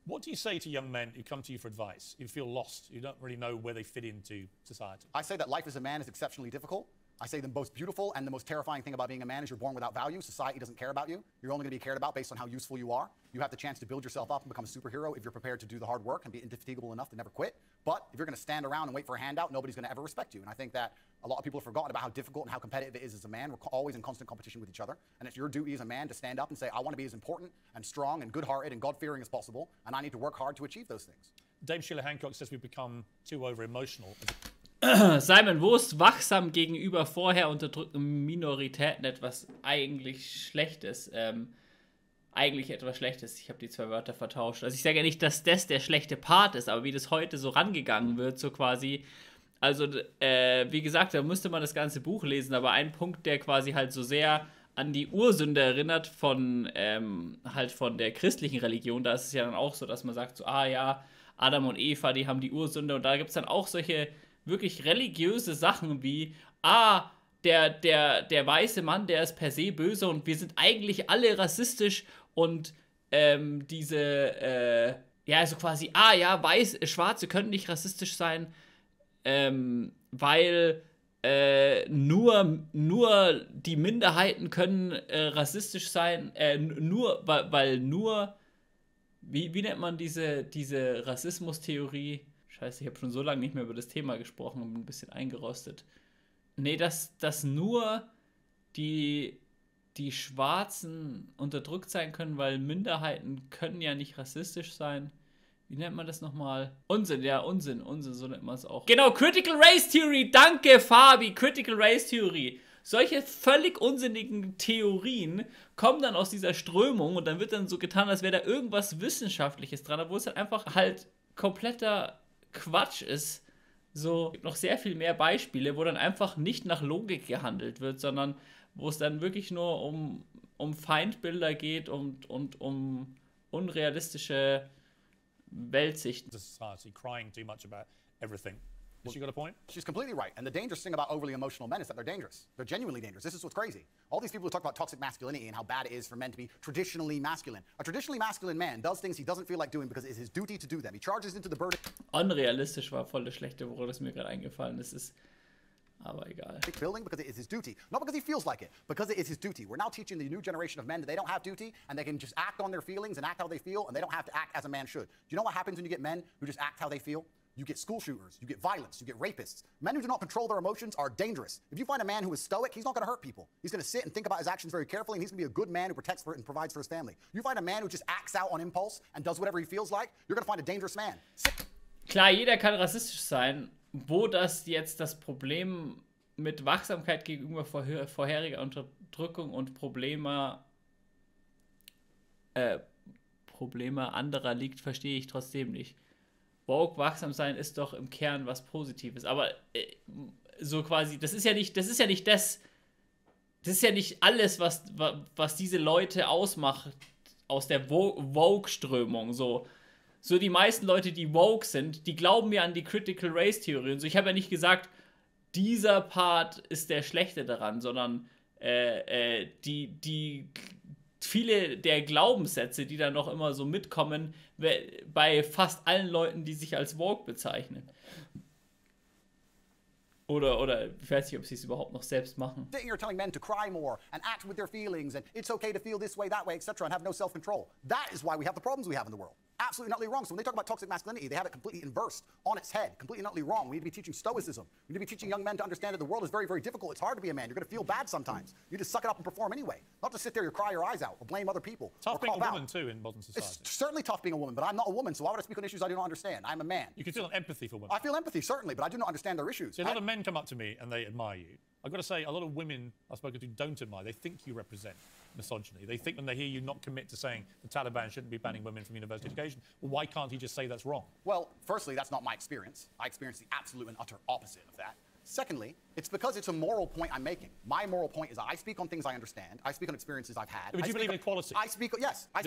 Speaker 3: What do you say to young men who come to you for advice? You feel lost. You don't really know where they fit into society.
Speaker 2: I say that life as a man is exceptionally difficult. I say the most beautiful and the most terrifying thing about being a man is you're born without value. Society doesn't care about you. You're only going to be cared about based on how useful you are. You have the chance to build yourself up and become a superhero if you're prepared to do the hard work and be indefatigable enough to never quit. But if you're going to stand around and wait for a handout, nobody's going to ever respect you. And I think that a lot of people have forgotten about how difficult and how competitive it is as a man. We're always in constant competition with each other. And it's your duty as a man to stand up and say, I want to be as important and strong and good-hearted and God-fearing as possible. And I need to work hard to achieve those things.
Speaker 3: Dame Sheila Hancock says we've become too over-emotional.
Speaker 1: Simon, wo ist wachsam gegenüber vorher unterdrückten Minoritäten etwas eigentlich Schlechtes? Eigentlich etwas Schlechtes. Ich habe die zwei Wörter vertauscht. Also ich sage ja nicht, dass das der schlechte Part ist, aber wie das heute so rangegangen wird, so quasi. Also, wie gesagt, da müsste man das ganze Buch lesen, aber ein Punkt, der quasi halt so sehr an die Ursünde erinnert von der christlichen Religion, da ist es ja dann auch so, dass man sagt so, ah ja, Adam und Eva, die haben die Ursünde und da gibt es dann auch solche wirklich religiöse Sachen wie, der weiße Mann, der ist per se böse und wir sind eigentlich alle rassistisch und also quasi, Schwarze können nicht rassistisch sein, weil nur die Minderheiten können rassistisch sein, wie nennt man diese Rassismustheorie? Scheiße, ich habe schon so lange nicht mehr über das Thema gesprochen und bin ein bisschen eingerostet. Nee, dass nur die Schwarzen unterdrückt sein können, weil Minderheiten können ja nicht rassistisch sein. Wie nennt man das nochmal? Unsinn, so nennt man es auch. Genau, Critical Race Theory, danke Fabi, Critical Race Theory. Solche völlig unsinnigen Theorien kommen dann aus dieser Strömung und dann wird dann so getan, als wäre da irgendwas Wissenschaftliches dran, obwohl es dann einfach halt kompletter Quatsch ist. So, es gibt noch sehr viel mehr Beispiele, wo dann einfach nicht nach Logik gehandelt wird, sondern wo es dann wirklich nur um Feindbilder geht und um unrealistische Weltsichten.
Speaker 3: Society crying too much about everything. Has she got a point?
Speaker 2: She's completely right. And the dangerous thing about overly emotional men is that they're dangerous. They're genuinely dangerous. This is what's crazy. All these people who talk about toxic masculinity and how bad it is for men to be traditionally masculine. A traditionally masculine man does things he doesn't feel like doing because it is his duty to do them. He charges into the burden.
Speaker 1: Unrealistisch war voll das schlechte Wort, das mir gerade eingefallen ist. Aber egal.
Speaker 2: Building because it is his duty. Not because he feels like it, because it is his duty. We're now teaching the new generation of men that they don't have duty and they can just act on their feelings and act how they feel and they don't have to act as a man should. Do you know what happens when you get men who just act how they feel? You get school shooters, you get violence, you get rapists. Men who do not control their emotions are dangerous. If you find a man who is stoic, he's not going to hurt people. He's going to sit and think about his actions very carefully, and he's going to be a good man who protects for it and provides for his family. You find a man who just acts out on impulse and does whatever he feels like, you're going to find a dangerous man.
Speaker 1: Klar, jeder kann rassistisch sein. Wo das jetzt das Problem mit Wachsamkeit gegenüber vorheriger Unterdrückung und Probleme anderer liegt, verstehe ich trotzdem nicht. Woke, wachsam sein ist doch im Kern was Positives. Aber so quasi, das ist ja nicht alles, was diese Leute ausmacht aus der Woke-Strömung. So die meisten Leute, die woke sind, die glauben ja an die Critical Race Theorie. Und so, ich habe ja nicht gesagt, dieser Part ist der schlechte daran, sondern die viele der Glaubenssätze, die da noch immer so mitkommen, bei fast allen Leuten, die sich als woke bezeichnen. Oder ich weiß nicht, ob sie es überhaupt noch selbst machen.
Speaker 2: Sitting here telling men to cry more and act with their feelings and it's okay to feel this way, that way, etc. and have no self-control. That is why we have the problems we have in the world. Absolutely not wrong. So when they talk about toxic masculinity, they have it completely inversed on its head, completely not wrong. We need to be teaching stoicism. We need to be teaching young men to understand that the world is very, very difficult. It's hard to be a man. You're going to feel bad sometimes. You just suck it up and perform anyway. Not to sit there and cry your eyes out or blame other people.
Speaker 3: Tough being a woman too in modern society.
Speaker 2: It's certainly tough being a woman, but I'm not a woman, so why would I speak on issues I do not understand? I'm a man.
Speaker 3: You can feel empathy for women.
Speaker 2: I feel empathy, certainly, but I do not understand their issues.
Speaker 3: See, a lot of men come up to me and they admire you. I've got to say, a lot of women I've spoken to don't admire. They think you represent misogyny. They think when they hear you not commit to saying the Taliban shouldn't be banning women from university education, well, why can't he just say that's wrong?
Speaker 2: Well, firstly, that's not my experience. I experience the absolute and utter opposite of that. Secondly, it's because it's a moral point I'm making. My moral point is I speak on things I understand. I speak on experiences I've had.
Speaker 3: But you believe in equality?
Speaker 2: Yes. I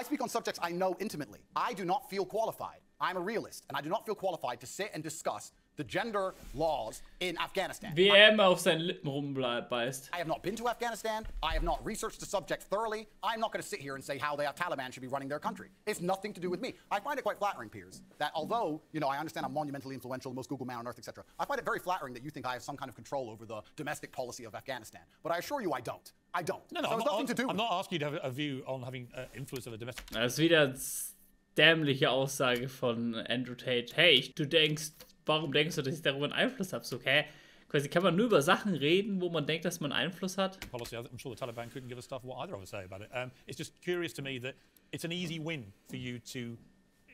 Speaker 2: speak on subjects I know intimately. I do not feel qualified. I'm a realist, and I do not feel qualified to sit and discuss the gender laws in Afghanistan.
Speaker 1: Wie immer auf seinen Lippen rumbeißt.
Speaker 2: I have not been to Afghanistan. I have not researched the subject thoroughly. I'm not going to sit here and say how the Taliban should be running their country. It's nothing to do with me. I find it quite flattering, PIERS, that although, I understand I'm monumentally influential, the most Google man on earth, etc., I find it very flattering that you think I have some kind of control over the domestic policy of Afghanistan. But I assure you I don't. I don't.
Speaker 3: No,
Speaker 2: so it's nothing to do with
Speaker 3: I'm not asking you to have a view on having influence over domestic.
Speaker 1: Das ist wieder dämliche Aussage von Andrew Tate. Hey, warum denkst du, dass ich darüber einen Einfluss habe? So, okay, quasi kann man nur über Sachen reden, wo man denkt, dass man Einfluss hat.
Speaker 3: Policy, I'm sure the Taliban couldn't give a stuff what either of us say about it. It's just curious to me that it's an easy win for you to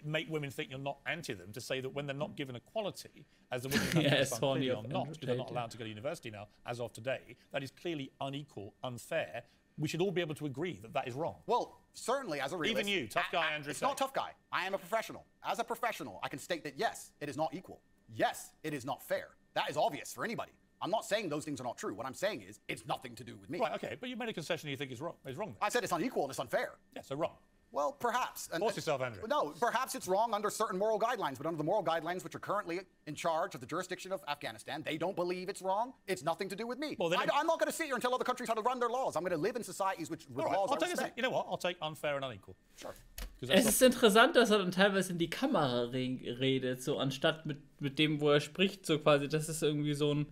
Speaker 3: make women think you're not anti them, to say that when they're not given equality, as the women clearly are not, because they're not allowed to go to university now, as of today, that is clearly unequal, unfair. We should all be able to agree that that is wrong.
Speaker 2: Well, certainly as a realist.
Speaker 3: Even you, tough guy Andrew
Speaker 2: It's not tough guy. I am a professional. As a professional, I can state that yes, it is not equal. Yes, it is not fair. That is obvious for anybody. I'm not saying those things are not true. What I'm saying is it's nothing to do with me.
Speaker 3: Right, okay, but you made a concession you think is wrong.
Speaker 2: I said it's unequal and it's unfair.
Speaker 3: Yeah, so wrong.
Speaker 2: Well, perhaps.
Speaker 3: Force yourself, Andrew.
Speaker 2: No, perhaps it's wrong under certain moral guidelines, but under the moral guidelines which are currently in charge of the jurisdiction of Afghanistan, they don't believe it's wrong. It's nothing to do with me.
Speaker 3: Well,
Speaker 2: I'm not going to sit here and tell other countries how to run their laws. I'm going to live in societies with laws I respect.
Speaker 3: You know what? I'll take unfair and unequal.
Speaker 2: Sure.
Speaker 1: Es ist interessant, dass er dann teilweise in die Kamera redet, so anstatt mit dem, wo er spricht, so quasi. Das ist irgendwie so ein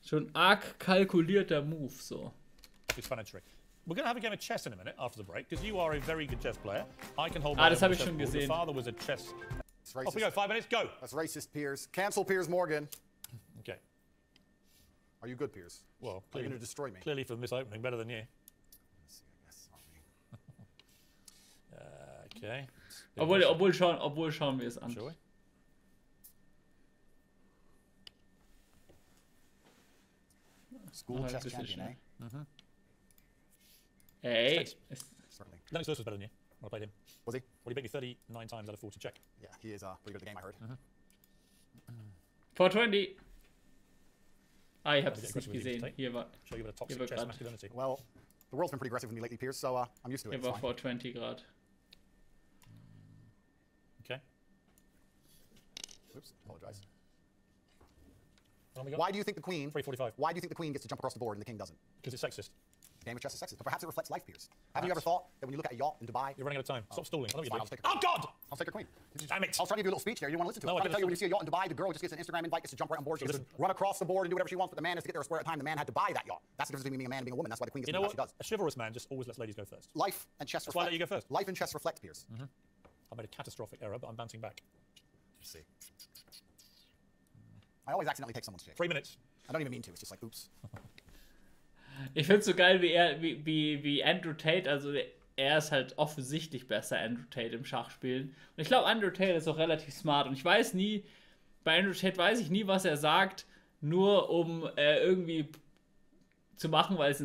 Speaker 1: schon arg kalkulierter Move, so.
Speaker 3: Explanatory. We're going to have a game of chess in a minute after the break, because you are a very good chess player. I can hold
Speaker 1: das habe ich schon gesehen.
Speaker 3: Your father was a chess...
Speaker 2: Off
Speaker 3: we go, 5 minutes, go!
Speaker 2: That's racist, PIERS. Cancel PIERS Morgan.
Speaker 3: Okay.
Speaker 2: Are you good, PIERS?
Speaker 3: Well,
Speaker 2: are you going to destroy me?
Speaker 3: Clearly for this opening, better than you.
Speaker 2: Let's see, I guess.
Speaker 3: Okay.
Speaker 1: Obwohl schauen wir es an.
Speaker 3: Shall we?
Speaker 2: School chess champion, eh?
Speaker 3: Mm-hmm.
Speaker 1: Hey.
Speaker 2: Certainly.
Speaker 3: Lennox Lewis was better than you when I played him.
Speaker 2: Was he?
Speaker 3: Well, he beat me 39 times out of 40 check.
Speaker 2: Yeah, he is pretty good at the game, I heard.
Speaker 1: 420. Ich habe es nicht gesehen. Hier war
Speaker 3: toxic chess masculinity.
Speaker 2: Well, the world's been pretty aggressive with me lately, PIERS, so I'm used to it.
Speaker 1: Hier war 420 Grad.
Speaker 3: Okay.
Speaker 2: Oops, apologize. Why do you think the Queen?
Speaker 3: 3:45.
Speaker 2: Why do you think the Queen gets to jump across the board and the King doesn't?
Speaker 3: Because it's sexist.
Speaker 2: The game of chess is sexist, but perhaps it reflects life, Piers. Haven't you ever thought that when you look at a yacht in Dubai?
Speaker 3: You're running out of time. Stop stalling. I know what
Speaker 2: Fine,
Speaker 3: you're
Speaker 2: I'll
Speaker 3: doing.
Speaker 2: take her.
Speaker 3: Oh, God!
Speaker 2: I'll take your Queen.
Speaker 3: Damn it.
Speaker 2: I was trying to give you a little speech there. You want to listen to it.
Speaker 3: No, I
Speaker 2: I'm trying to tell you, when you
Speaker 3: didn't.
Speaker 2: see a yacht in Dubai, the girl just gets an Instagram invite, gets to jump right on board. She gets to
Speaker 3: Listen.
Speaker 2: run across the board and do whatever she wants, but the man has to get there a square at a time. The man had to buy that yacht. That's the difference between being a man and being a woman. That's why the Queen gets
Speaker 3: You
Speaker 2: to
Speaker 3: know
Speaker 2: do what
Speaker 3: what?
Speaker 2: she does.
Speaker 3: A chivalrous man just always lets ladies go first.
Speaker 2: Life and chess
Speaker 3: That's why I let you go first.
Speaker 2: Life and chess reflect, Piers.
Speaker 3: I made a catastrophic error, but I'm bouncing back.
Speaker 2: Let's see. I always accidentally take someone's shape.
Speaker 3: 3 minutes.
Speaker 2: I don't even mean to. It's just like, oops.
Speaker 1: Ich finde es so geil, wie Andrew Tate, also er ist halt offensichtlich besser, Andrew Tate, im Schachspielen. Und ich glaube, Andrew Tate ist auch relativ smart. Und ich weiß nie, bei Andrew Tate weiß ich nie, was er sagt, nur um irgendwie zu machen, weil es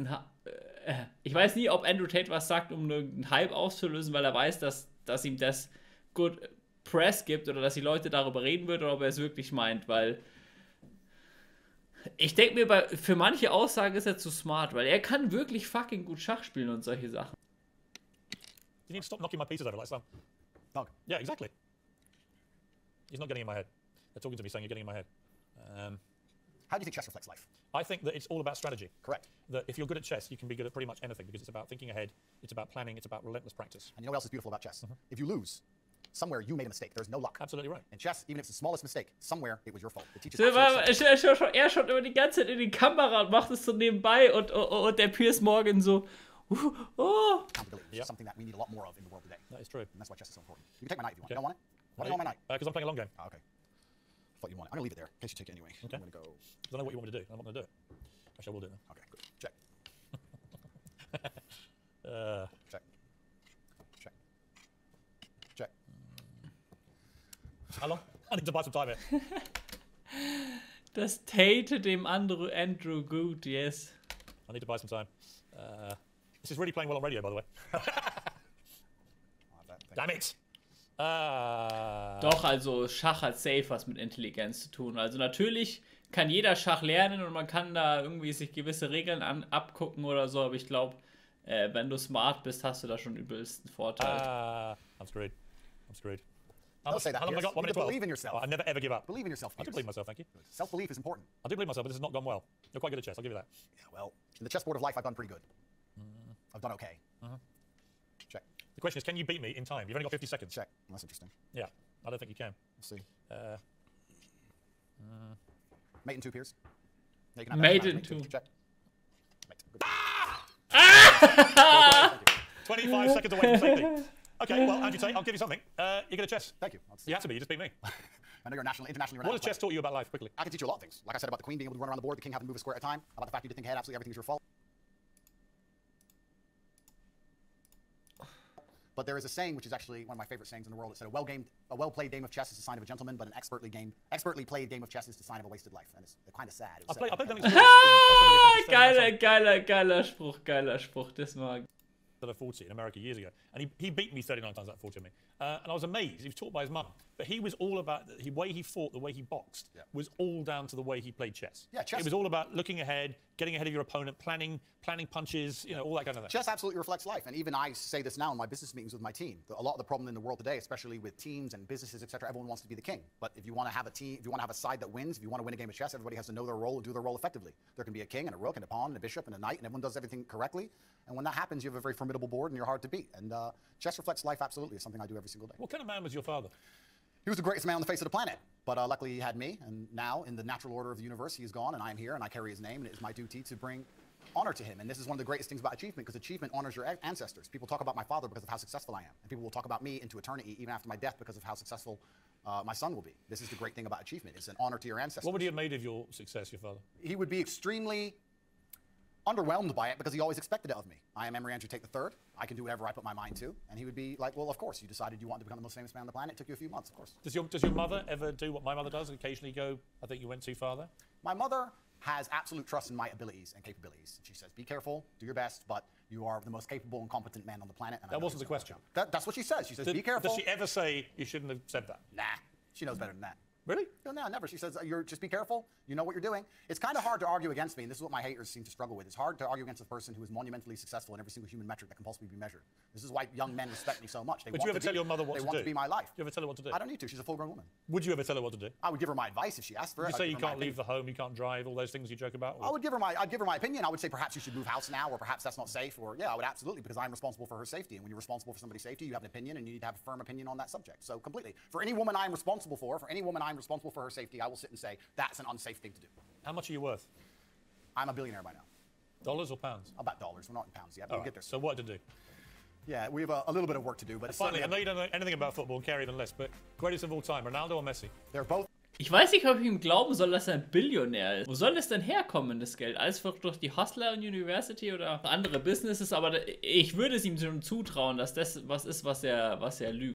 Speaker 1: ich weiß nie, ob Andrew Tate was sagt, um einen Hype auszulösen, weil er weiß, dass ihm das good Press gibt oder dass die Leute darüber reden würden oder ob er es wirklich meint, weil ich denke mir, für manche Aussagen ist er zu smart, weil er kann wirklich fucking gut Schach spielen und solche Sachen.
Speaker 3: You need to stop knocking my pieces over like Sam.
Speaker 2: Dog.
Speaker 3: Yeah, exactly. He's not getting in my head. They're talking to me saying you're getting in my head.
Speaker 2: How do you think chess reflects life?
Speaker 3: I think that it's all about strategy.
Speaker 2: Correct.
Speaker 3: That if you're good at chess, you can be good at pretty much anything because it's about thinking ahead, it's about planning, it's about relentless practice.
Speaker 2: And you know what else is beautiful about chess? If you lose, somewhere you made a mistake. There's no luck.
Speaker 3: Absolutely right.
Speaker 2: In chess, even if it's the smallest mistake, somewhere it was your fault. It teaches
Speaker 1: Er schaut immer die ganze Zeit in die Kamera und macht es so nebenbei und der Piers Morgan so, oh.
Speaker 2: Accountability, which is something that we need a lot more of in the world today.
Speaker 3: That is true.
Speaker 2: And that's why chess is so important. You can take my knight if you want.
Speaker 3: Okay.
Speaker 2: You don't want it? Why do you want my knight?
Speaker 3: Because I'm playing a long game.
Speaker 2: Oh, okay. I thought you wanted it. I'm going to leave it there in case you take it anyway.
Speaker 3: Okay.
Speaker 2: I'm going to go.
Speaker 3: I don't know what you want me to do. I'm not going to do it. Actually, I will do it now.
Speaker 2: Okay, good. Check. Check. Check. Check.
Speaker 3: How long? I need to buy some time here.
Speaker 1: Das Tate dem Andrew gut, yes.
Speaker 3: I need to buy some time. This is really playing well on radio, by the way. Damn it!
Speaker 1: Doch, also Schach hat safe was mit Intelligenz zu tun. Also natürlich kann jeder Schach lernen und man kann da irgendwie sich gewisse Regeln abgucken oder so, aber ich glaube, wenn du smart bist, hast du da schon übelst einen Vorteil.
Speaker 3: I'm screwed. I'm screwed.
Speaker 2: Don't say that.
Speaker 3: How long have I got? 1 minute 12.
Speaker 2: Believe in yourself.
Speaker 3: I never ever give up.
Speaker 2: Believe in yourself.
Speaker 3: I do believe myself, thank you.
Speaker 2: Self-belief is important.
Speaker 3: I do believe myself, but this has not gone well. You're quite good at chess, I'll give you that.
Speaker 2: Yeah, well, in the chessboard of life, I've done pretty good. I've done okay. Check.
Speaker 3: The question is, can you beat me in time? You've only got 50 seconds.
Speaker 2: Check. Well, that's interesting.
Speaker 3: Yeah, I don't think you can.
Speaker 2: We'll see.
Speaker 3: Uh,
Speaker 2: Mate in 2, Piers. Yeah, you can have
Speaker 1: Mate
Speaker 2: that.
Speaker 1: in 2.
Speaker 2: Check. Mate. Good.
Speaker 3: 25 seconds away from safety. Okay, well, Andrew Tate, I'll give you something. You're good at chess.
Speaker 2: Thank you.
Speaker 3: You have to be, you just beat me.
Speaker 2: I know you're internationally
Speaker 3: What
Speaker 2: renowned.
Speaker 3: has chess taught you about life, quickly?
Speaker 2: I can teach you a lot of things. Like I said about the Queen being able to run around the board, the King having to move a square at a time, about the fact you did think ahead, absolutely everything's your fault. But there is a saying, which is actually one of my favorite sayings in the world. It said, a well-played game of chess is a sign of a gentleman, but an expertly played game of chess is the sign of a wasted life. And it's kind of sad.
Speaker 3: I played them
Speaker 1: Geiler Spruch, das mag.
Speaker 3: that are 40 in America years ago, and he beat me 39 times out of 40 of me, and I was amazed. He was taught by his mum, but he was all about the way he fought, the way he boxed, was all down to the way he played chess.
Speaker 2: Yeah, chess.
Speaker 3: It was all about looking ahead, getting ahead of your opponent, planning punches, you know, all that kind of thing.
Speaker 2: Chess absolutely reflects life, and even I say this now in my business meetings with my team. A lot of the problem in the world today, especially with teams and businesses, etc., everyone wants to be the king. But if you want to have a team, if you want to have a side that wins, if you want to win a game of chess, everybody has to know their role and do their role effectively. There can be a king and a rook and a pawn and a bishop and a knight, and everyone does everything correctly. And when that happens, you have a very formidable board and you're hard to beat. And chess reflects life absolutely. It's something I do every single day.
Speaker 3: What kind of man was your father?
Speaker 2: He was the greatest man on the face of the planet. But luckily he had me, and now in the natural order of the universe, he is gone, and I am here, and I carry his name, and it is my duty to bring honor to him. And this is one of the greatest things about achievement, because achievement honors your ancestors. People talk about my father because of how successful I am, and people will talk about me into eternity, even after my death, because of how successful my son will be. This is the great thing about achievement. It's an honor to your ancestors.
Speaker 3: What would he have made of your success, your father?
Speaker 2: He would be extremely underwhelmed by it because he always expected it of me. I am Emory Andrew Tate III. I can do whatever I put my mind to. And he would be like, well, of course, you decided you wanted to become the most famous man on the planet. It took you a few months, of course.
Speaker 3: Does your mother ever do what my mother does, occasionally go, I think you went too far there?
Speaker 2: My mother has absolute trust in my abilities and capabilities. She says, be careful, do your best, but you are the most capable and competent man on the planet. And
Speaker 3: That wasn't the question.
Speaker 2: That's what she says. She says, be careful.
Speaker 3: Does she ever say you shouldn't have said that?
Speaker 2: Nah, she knows better than that.
Speaker 3: Really?
Speaker 2: No, never. She says, just be careful. You know what you're doing. It's kind of hard to argue against me, and this is what my haters seem to struggle with. It's hard to argue against a person who is monumentally successful in every single human metric that can possibly be measured. This is why young men respect me so much.
Speaker 3: Would you ever tell your mother what to do?
Speaker 2: They want to be my life.
Speaker 3: Do you ever tell her what to do?
Speaker 2: I don't need to. She's a full-grown woman.
Speaker 3: Would you ever tell her what to do?
Speaker 2: I would give her my advice if she asked for it.
Speaker 3: You say you can't leave the home, you can't drive, all those things you joke about? Or?
Speaker 2: I'd give her my opinion. I would say perhaps you should move house now, or perhaps that's not safe, or yeah, I would absolutely, because I'm responsible for her safety. And when you're responsible for somebody's safety, you have an opinion, and you need to have a firm opinion on that subject. So completely. For any woman I'm responsible for her safety, I will sit and say, that's an unsafe thing to do.
Speaker 3: How much are you worth?
Speaker 2: I'm a billionaire by now.
Speaker 3: Dollars or pounds?
Speaker 2: About dollars. We're not in pounds yet, but we'll get there.
Speaker 3: So what to do?
Speaker 2: Yeah, we have a little bit of work to do, but it's
Speaker 3: finally, I know you don't know anything about football, care even less, but greatest of all time, Ronaldo or Messi?
Speaker 2: They're both.
Speaker 1: Ich weiß nicht, ob ich ihm glauben soll, dass er ein Billionär ist. Wo soll das denn herkommen, das Geld? Alles durch die Hustler University oder andere Businesses? Aber ich würde es ihm schon zutrauen, dass das was ist, was er lügt.